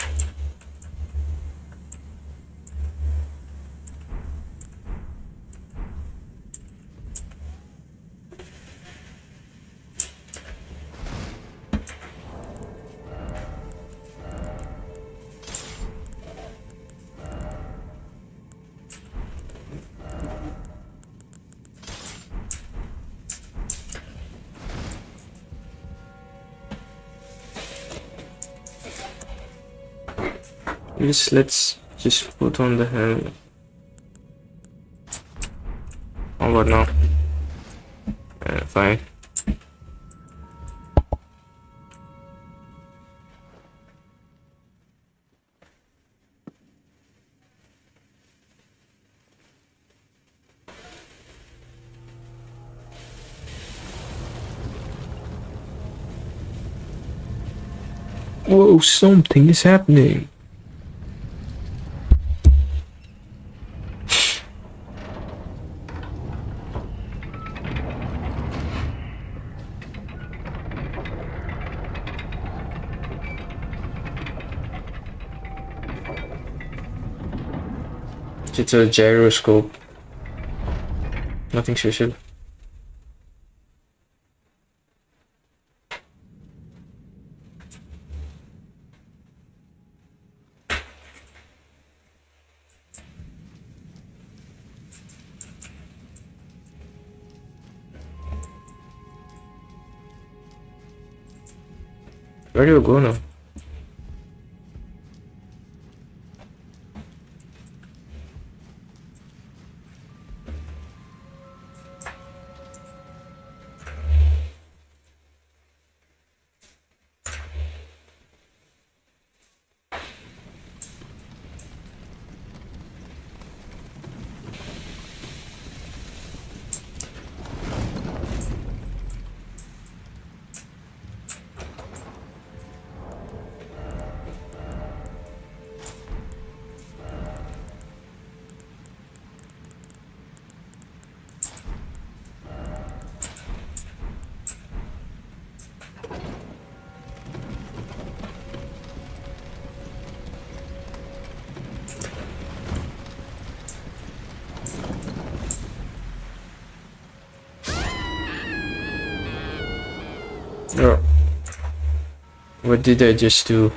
Let's just put on the hand. Oh god, no. Fine. Whoa, something is happening. It's a gyroscope. Nothing special. Where do you go now? Oh. What did I just do?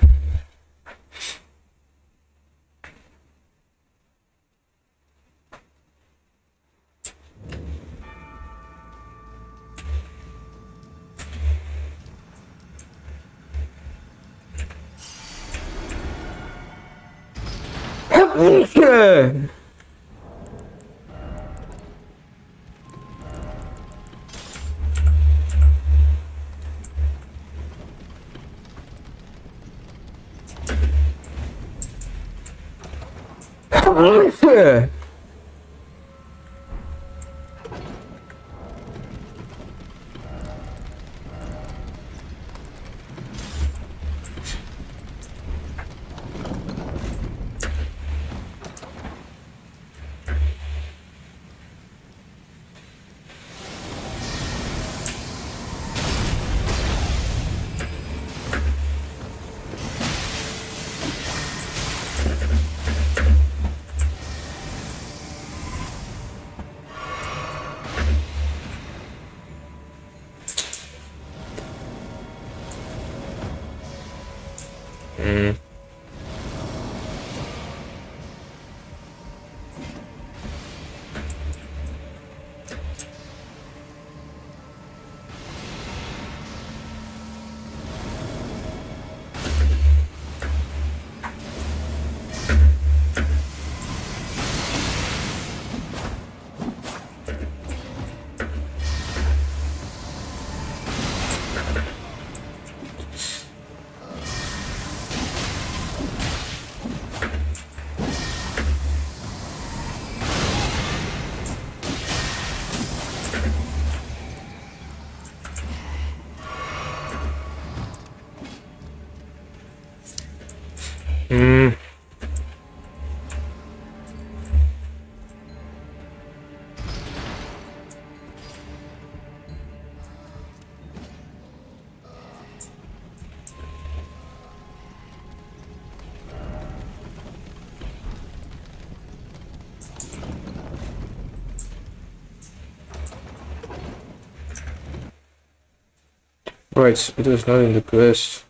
Right, it was not in the quest.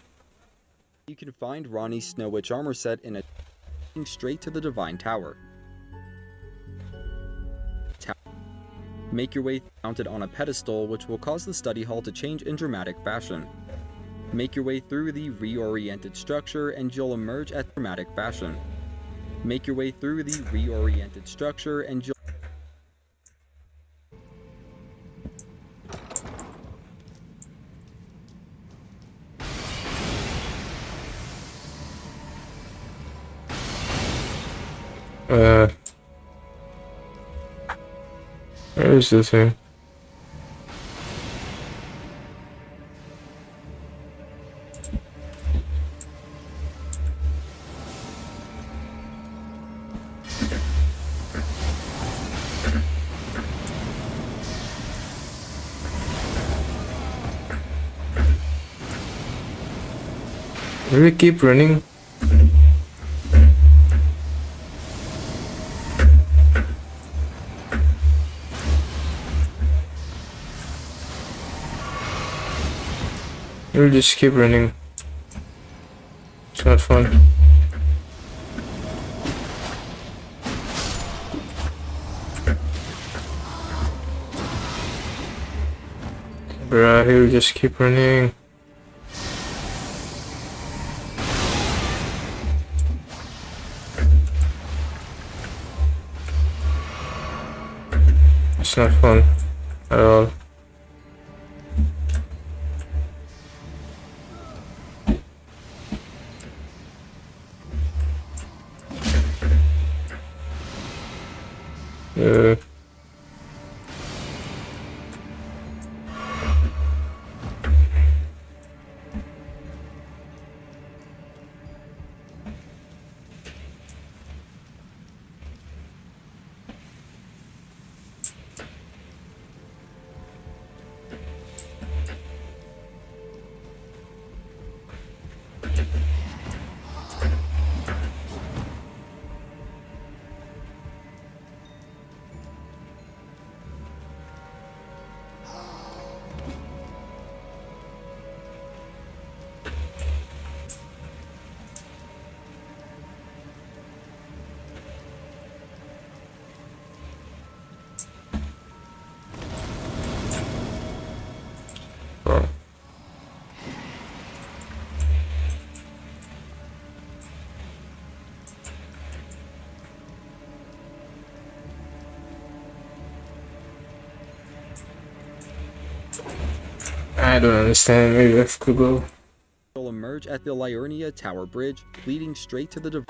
You can find Ronnie's Snow Witch armor set in a straight to the Divine Tower. Make your way mounted on a pedestal, which will cause the study hall to change in dramatic fashion. Make your way through the reoriented structure and you'll emerge at dramatic fashion. Make your way through the reoriented structure and you'll where is the thing? Will we keep running? We'll just keep running. It's not fun. Bruh, he'll just keep running. It's not fun at all. I don't understand. Maybe I could go. you'll emerge at the Liurnia Tower Bridge, leading straight to the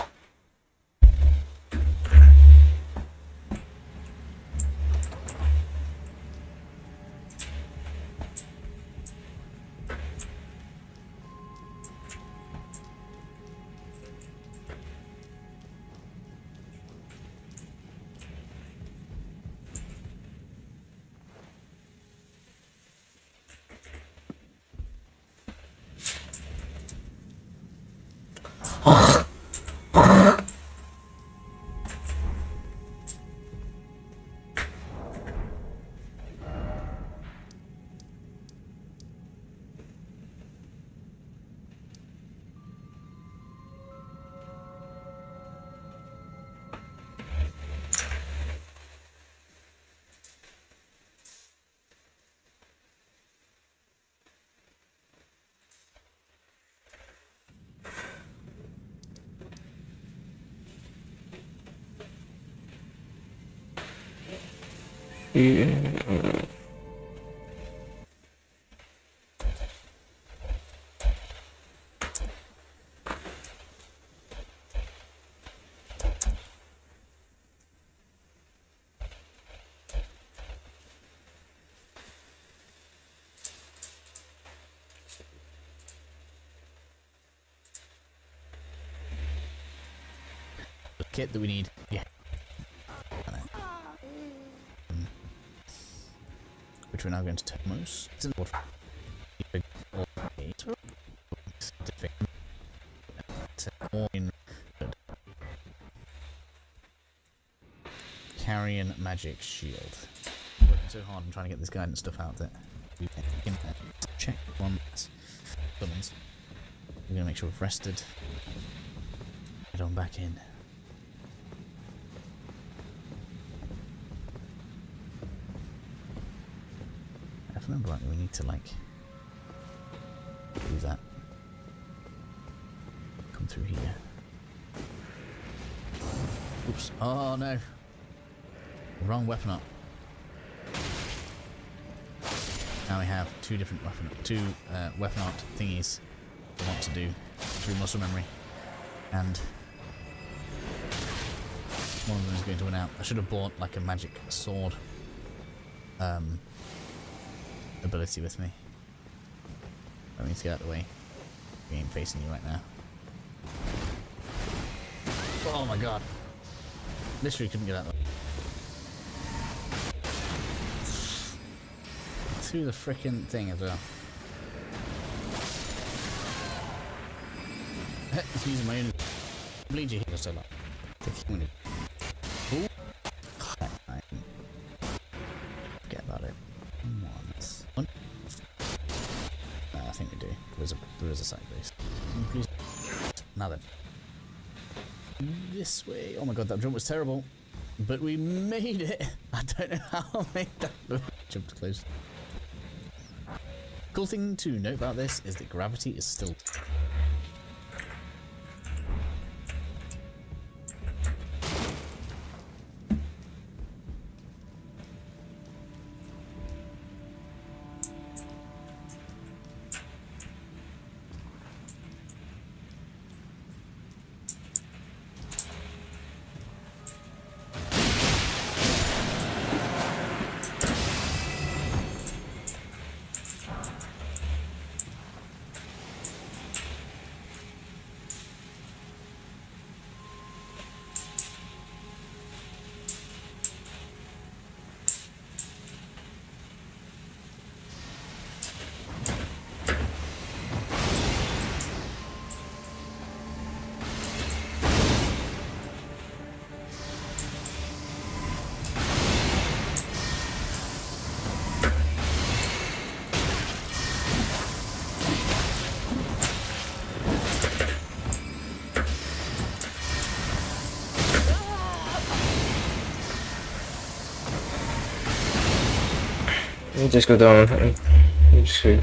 kit that we need. Yeah. Which we're now going to Tomos. Carrion magic shield. Working so hard and trying to get this guidance stuff out there. check one. Buttons. We're gonna make sure we've rested. Head on back in. If I remember rightly, we need to like do that. Come through here. Oops! Oh no! Wrong weapon up. Now we have two weapon art thingies we want to do through muscle memory, and one of them is going to win out. I should have bought like a magic sword ability with me. I need to get out of the way. We ain't facing you right now. Oh my god! Literally couldn't get out of the way. Through the frickin' thing as well. He's using my own bleed you here so long. Forget about it. One. I think we do. There is a side base. Please. Now then. This way. Oh my god, that jump was terrible. But we made it. I don't know how I made that. Jumped close. Cool thing to note about this is that gravity is still. You just go down. You just go.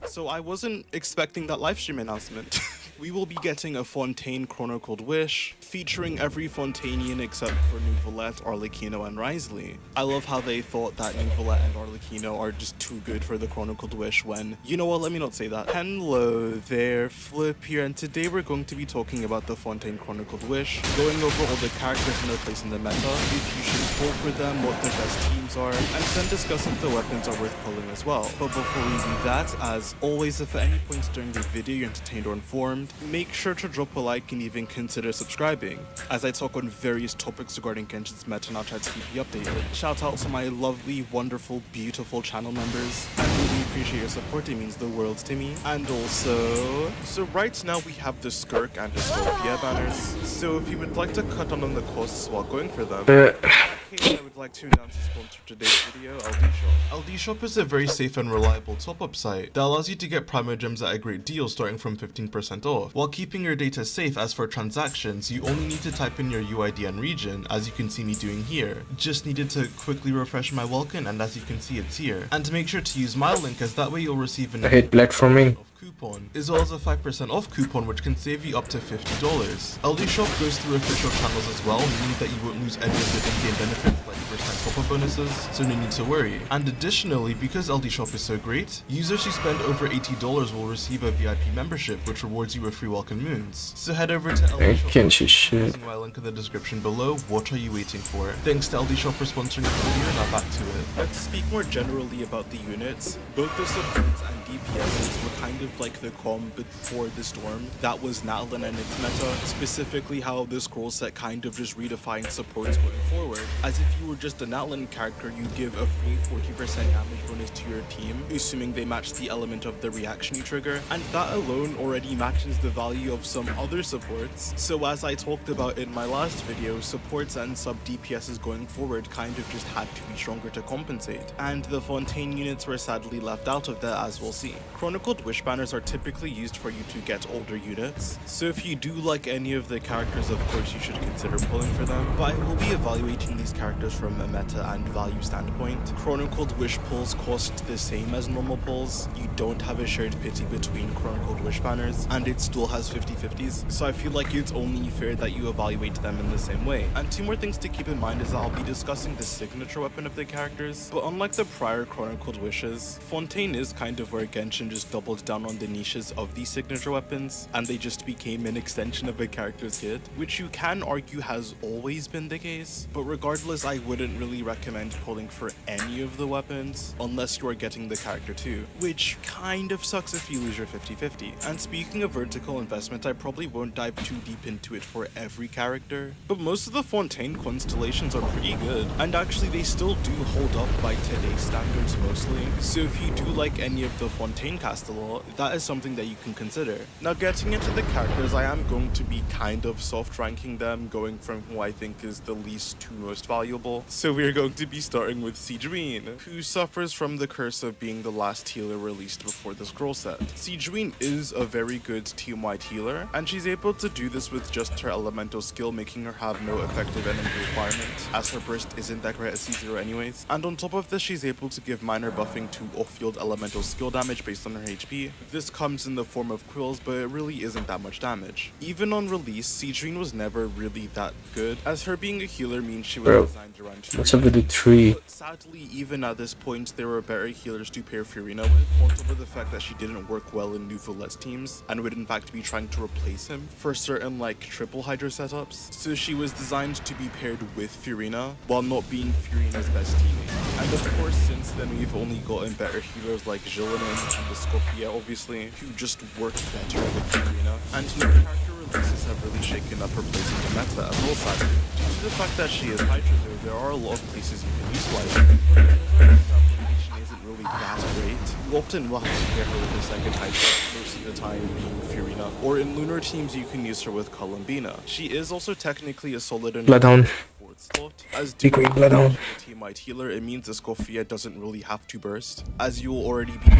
So I wasn't expecting that livestream announcement. We will be getting a Fontaine Chronicled Wish, featuring every Fontainian except for Nouvelette, Arlecchino, and Risley. I love how they thought that Nouvelette and Arlecchino are just too good for the Chronicled Wish when, you know what, let me not say that. Hello there, Flip here, and today we're going to be talking about the Fontaine Chronicled Wish, going over all the characters and their place in the meta, if you should pull for them, what the best teams are, and then discuss if the weapons are worth pulling as well. But before we do that, as always, if at any points during the video you're entertained or informed, make sure to drop a like and even consider subscribing, as I talk on various topics regarding Genshin's meta and I'll try to keep you updated. Shout out to my lovely, wonderful, beautiful channel members. I really appreciate your support, it means the world to me. And also, so right now we have the Skirk and the Scorpia banners, so if you would like to cut down on the costs while going for them, I would like to announce a sponsor for today's video, LD Shop. LD Shop is a very safe and reliable top-up site that allows you to get Primo Gems at a great deal starting from 15% off, while keeping your data safe. As for transactions, you only need to type in your UID and region, as you can see me doing here. Just needed to quickly refresh my welcome, and as you can see, it's here. And make sure to use my link, as that way you'll receive an platforming coupon, as well as a 5% off coupon, which can save you up to $50. LD Shop goes through official channels as well, meaning that you won't lose any of the in-game benefits like first-time top-up bonuses, so no need to worry. And additionally, because LD Shop is so great, users who spend over $80 will receive a VIP membership, which rewards you with free welcome moons. So head over to LD Shop using my link in the description below. What are you waiting for? Thanks to LD Shop for sponsoring the video, now back to it. Let's speak more generally about the units. Both the supports and DPSs were kind of like the calm before the storm that was Natlin and its meta, specifically how this scroll set kind of just redefined supports going forward. As if you were just a Natlin character, you give a free 40% damage bonus to your team, assuming they match the element of the reaction you trigger, and that alone already matches the value of some other supports. So as I talked about in my last video, supports and sub DPSs going forward kind of just had to be stronger to compensate, and the Fontaine units were sadly left out of that, as we'll see. Chronicled Wish banners are typically used for you to get older units, so if you do like any of the characters, of course you should consider pulling for them, but I will be evaluating these characters from a meta and value standpoint. Chronicled Wish pulls cost the same as normal pulls, you don't have a shared pity between Chronicled Wish banners, and it still has 50-50s, so I feel like it's only fair that you evaluate them in the same way. And two more things to keep in mind is that I'll be discussing the signature weapon of the characters, but unlike the prior Chronicled Wishes, Fontaine is kind of where Genshin just doubled down on the niches of these signature weapons, and they just became an extension of a character's kit, which you can argue has always been the case, but regardless, I wouldn't really recommend pulling for any of the weapons unless you are getting the character too, which kind of sucks if you lose your 50-50. And speaking of vertical investment, I probably won't dive too deep into it for every character, but most of the Fontaine constellations are pretty good, and actually they still do hold up by today's standards mostly, so if you do like any of the Fontaine cast a lot, that is something that you can consider. Now getting into the characters, I am going to be kind of soft ranking them, going from who I think is the least to most valuable. So we're going to be starting with Sidrine, who suffers from the curse of being the last healer released before the scroll set. Sidrine is a very good team-wide healer, and she's able to do this with just her elemental skill, making her have no effective enemy requirement, as her burst isn't that great at C0 anyways. And on top of this, she's able to give minor buffing to off-field elemental skill damage based on her HP. This comes in the form of quills, but it really isn't that much damage. Even on release, Sidrine was never really that good, as her being a healer means she was designed around what's up with the tree? But sadly, even at this point, there were better healers to pair Furina with, on top of the fact that she didn't work well in New Violette's teams, and would in fact be trying to replace him for certain like triple Hydra setups. So she was designed to be paired with Furina, while not being Furina's best teammate. And of course, since then we've only gotten better healers like Jillinan and the Scoffia, obviously, who just work better with Furina. And new character releases have really shaken up her place in the meta as well, sadly. Due to the fact that she is Hydra though, there are a lot of places you can utilize her, but her application isn't really that great. You often will have to pair her with a second Hydra, most of the time being Furina, or in Lunar teams you can use her with Columbina. She is also technically a solid enough Bloodhound. slot. As due to Bloodhound. a team-wide healer, it means the Scoffia doesn't really have to burst, as you will already be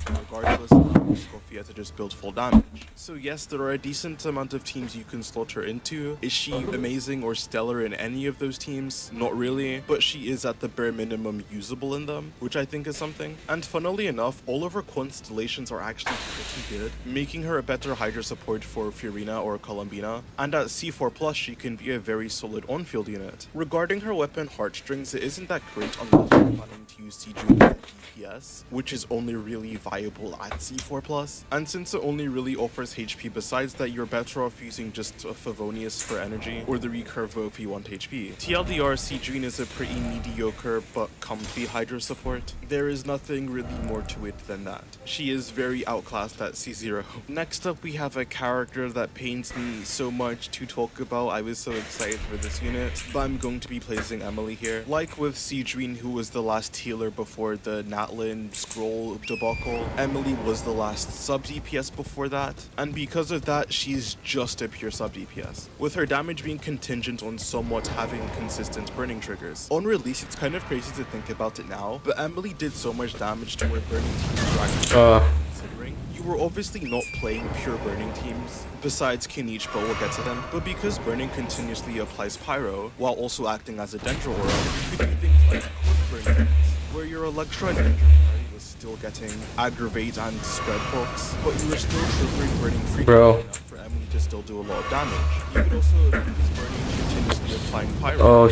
regardless, Scoffia to just build full damage. So yes, there are a decent amount of teams you can slot her into. Is she amazing or stellar in any of those teams? Not really, but she is at the bare minimum usable in them, which I think is something. And funnily enough, all of her constellations are actually pretty good, making her a better Hydra support for Furina or Columbina, and at C4+, she can be a very solid on-field unit. Regarding her weapon Heartstrings, it isn't that great unless you're planning to use Sidrine as a DPS, which is only really viable at C4+, and since it only really offers HP besides that, you're better off using just a Favonius for energy, or the Recurvo if you want HP. TLDR, Sidrine is a pretty mediocre but comfy Hydra support. There is nothing really more to it than that. She is very outclassed at C0. Next up, we have a character that pains me so much to talk about. I was so excited for this unit, but I'm going to be placing Emily here. Like with Sidrine, who was the last healer before the Natlin scroll debacle, Emily was the last sub DPS before that, and because of that, she's just a pure sub DPS, with her damage being contingent on somewhat having consistent burning triggers. On release, it's kind of crazy to think about it now, but Emily did so much damage to where burning teams were actually considering. You were obviously not playing pure burning teams, besides Kinich, but we'll get to them, but because burning continuously applies pyro, while also acting as a Dendro aura, you could do things like quick burning, where your Electra and Dendro party was still getting aggravate and spread hooks, but you were still triggering burning frequently enough for Emily to still do a lot of damage. You could also use burning continuously applying pyro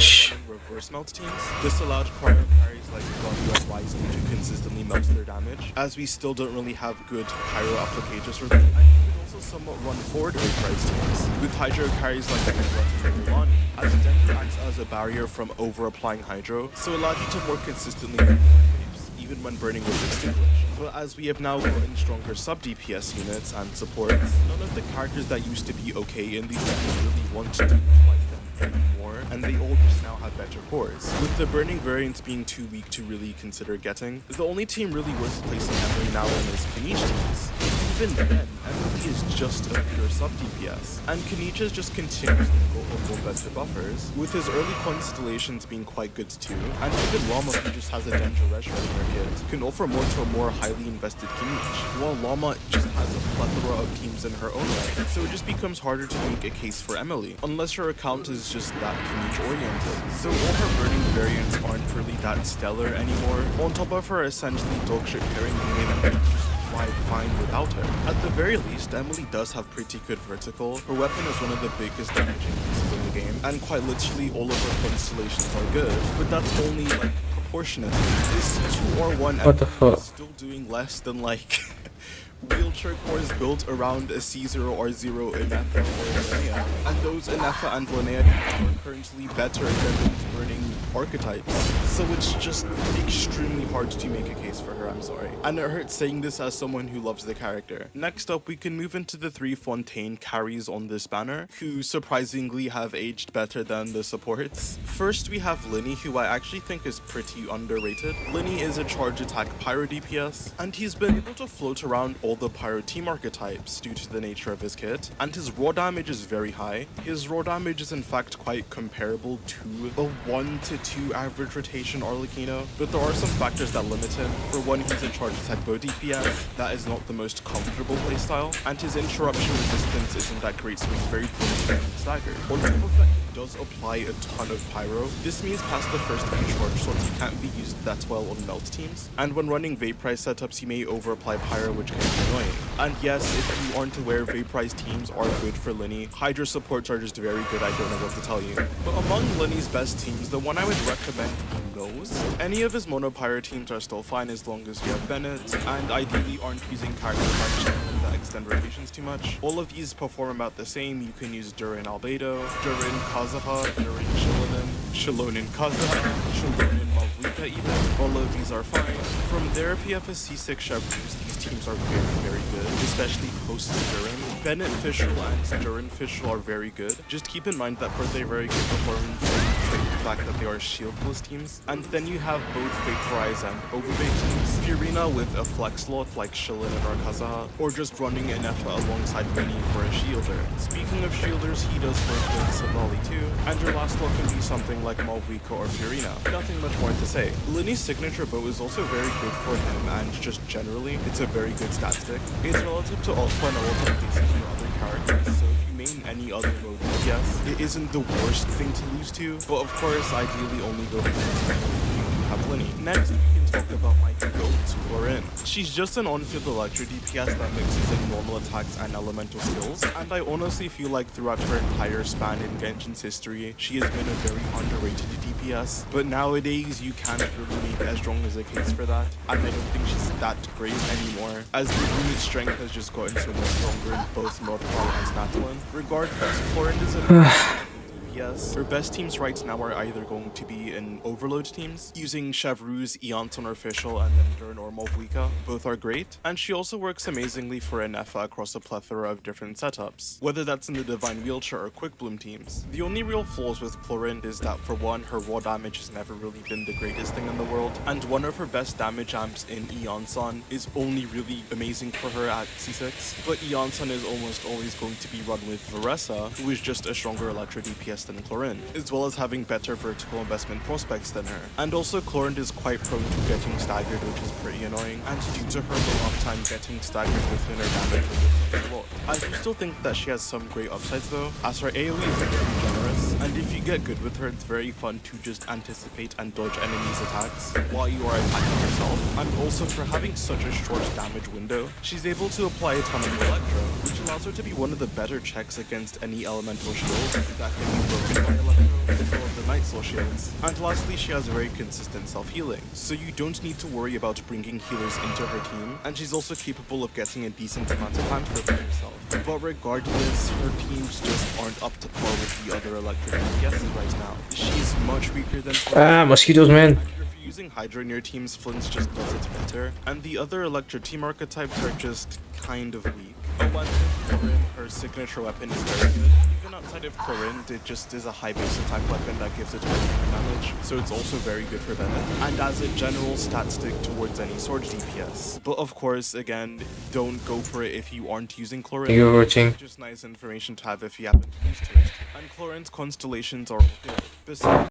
reverse melt teams. This allowed prior carries like Gonyo and Wisely to consistently melt their damage, as we still don't really have good pyro applicators for them. And you could also somewhat run forward overprice teams with Hydro carries like Denra and Milani, as Denra acts as a barrier from over applying Hydro, so allowed you to more consistently even when burning was extinguished. But as we have now gotten stronger sub-DPS units and supports, none of the characters that used to be okay in these games really want to utilize them anymore, and they all just now have better cores. With the burning variants being too weak to really consider getting, the only team really worth placing Emily now in is Kaniche teams. Even then, Emily is just a pure sub-DPS, and Kaniche just continues to go over better buffers, with his early constellations being quite good too, and even Llama, who just has a Danger Resh in her kit, can offer more to a more highly invested Kaniche, while Llama just has a plethora of teams in her own right, so it just becomes harder to make a case for Emily, unless your account is just that Kaniche oriented. So all her burning variants aren't really that stellar anymore, on top of her essentially dogshit pairing unit and thrive fine without her. At the very least, Emily does have pretty good vertical. Her weapon is one of the biggest damaging pieces in the game, and quite literally all of her constellations are good, but that's only like proportionate. This 2R1 Emily is still doing less than like wheelchair cores built around a C0 R0 Inefa or Linnea, and those Inefa and Linnea are currently better than these burning archetypes. So it's just extremely hard to make a case for her, I'm sorry. And it hurts saying this as someone who loves the character. Next up, we can move into the 3 Fontaine carries on this banner, who surprisingly have aged better than the supports. First, we have Linny, who I actually think is pretty underrated. Linny is a charge attack pyro DPS, and he's been able to float around all the pyro team archetypes due to the nature of his kit, and his raw damage is very high. His raw damage is in fact quite comparable to a 1 to 2 average rotation Arlecchino, but there are some factors that limit him. For one, he's a charge attack bow DPS, that is not the most comfortable playstyle, and his interruption resistance isn't that great, so he's very prone to being staggered. On top of that, he does apply a ton of pyro. This means past the first few charge slots, he can't be used that well on melt teams, and when running Vaporize setups, he may over-apply pyro, which can be annoying. And yes, if you aren't aware, Vaporize teams are good for Linny. Hydra supports are just very good, I don't know what to tell you. But among Linny's best teams, the one I would recommend he knows. Any of his mono pyro teams are still fine as long as you have Bennett, and ideally aren't using characters like Shannon that extend rotations too much. All of these perform about the same. You can use Durin Albedo, Durin Kazaha, Durin Shilonin Kazaha, Shilonin Malvika even. All of these are fine. From there, PFS C6 Chevrolet, these teams are very good, especially post Durin. Bennett Fischl and Durin Fischl are very good. Just keep in mind that for their very good performance, the fact that they are shieldless teams. And then you have both Vaporize and Overbait teams. Fiorina with a flex slot like Shilin and Arkazaha, or just running an Efa alongside Winnie for a shielder. Speaking of shielders, he does work with Savali too, and your last slot can be something like Malvika or Fiorina. Nothing much more to say. Linny's signature bow is also very good for him, and just generally, it's a very good stat stick. It's relative to Alpha and a lot of cases for other characters, so if you main any other mode, yes, it isn't the worst thing to lose to, but of course, ideally only go for the you have Linny. Next, we can talk about my goat, Lauren. She's just an on-field Electro DPS that mixes in normal attacks and elemental skills, and I honestly feel like throughout her entire span in Genshin's history, she has been a very underrated DPS, but nowadays you can't really make as strong as a case for that, and I don't think she's that great anymore, as the unit strength has just gotten so much stronger in both Nordfall and Snathlin. Regardless, Lauren is a DPS. Her best teams right now are either going to be in Overload teams, using Chevruz, Eonton or Fischl, and then Durin or Malvika. Both are great, and she also works amazingly for an Efa across a plethora of different setups, whether that's in the Divine Wheelchair or Quick Bloom teams. The only real flaws with Chlorinde is that for one, her raw damage has never really been the greatest thing in the world, and one of her best damage amps in Eonson is only really amazing for her at C6, but Eonson is almost always going to be run with Varessa, who is just a stronger Electro DPS than Chlorinde, as well as having better vertical investment prospects than her. And also Chlorinde is quite prone to getting staggered, which is pretty annoying, and due to her low uptime, getting staggered within her damage is a lot. I do still think that she has some great upsides though, as her AoE is very generous, and if you get good with her, it's very fun to just anticipate and dodge enemies' attacks while you are attacking yourself. And also for having such a short damage window, she's able to apply a ton of Electro, which allows her to be one of the better checks against any elemental shields that can be broken by Electro, as well as the Night Soul shields. And lastly, she has very consistent self-healing, so you don't need to worry about bringing healers into her team, and she's also capable of getting a decent amount of time for herself. But regardless, her teams just aren't up to par with the other Electro DPSs right now. She's much weaker than mosquitoes, man. using Hydra in your teams, Flint's just does it better. And the other Electro team archetypes are just kind of weak. Corinne, her signature weapon is very good. Even outside of Corinne, it just is a high base attack weapon that gives it 20 damage, so it's also very good for Bennett. And as a general stat stick towards any sword DPS. But of course, again, don't go for it if you aren't using Corinne. Thank you for watching. Just nice information to have if you happen to use Toast. And Corinne's constellations are good. Besides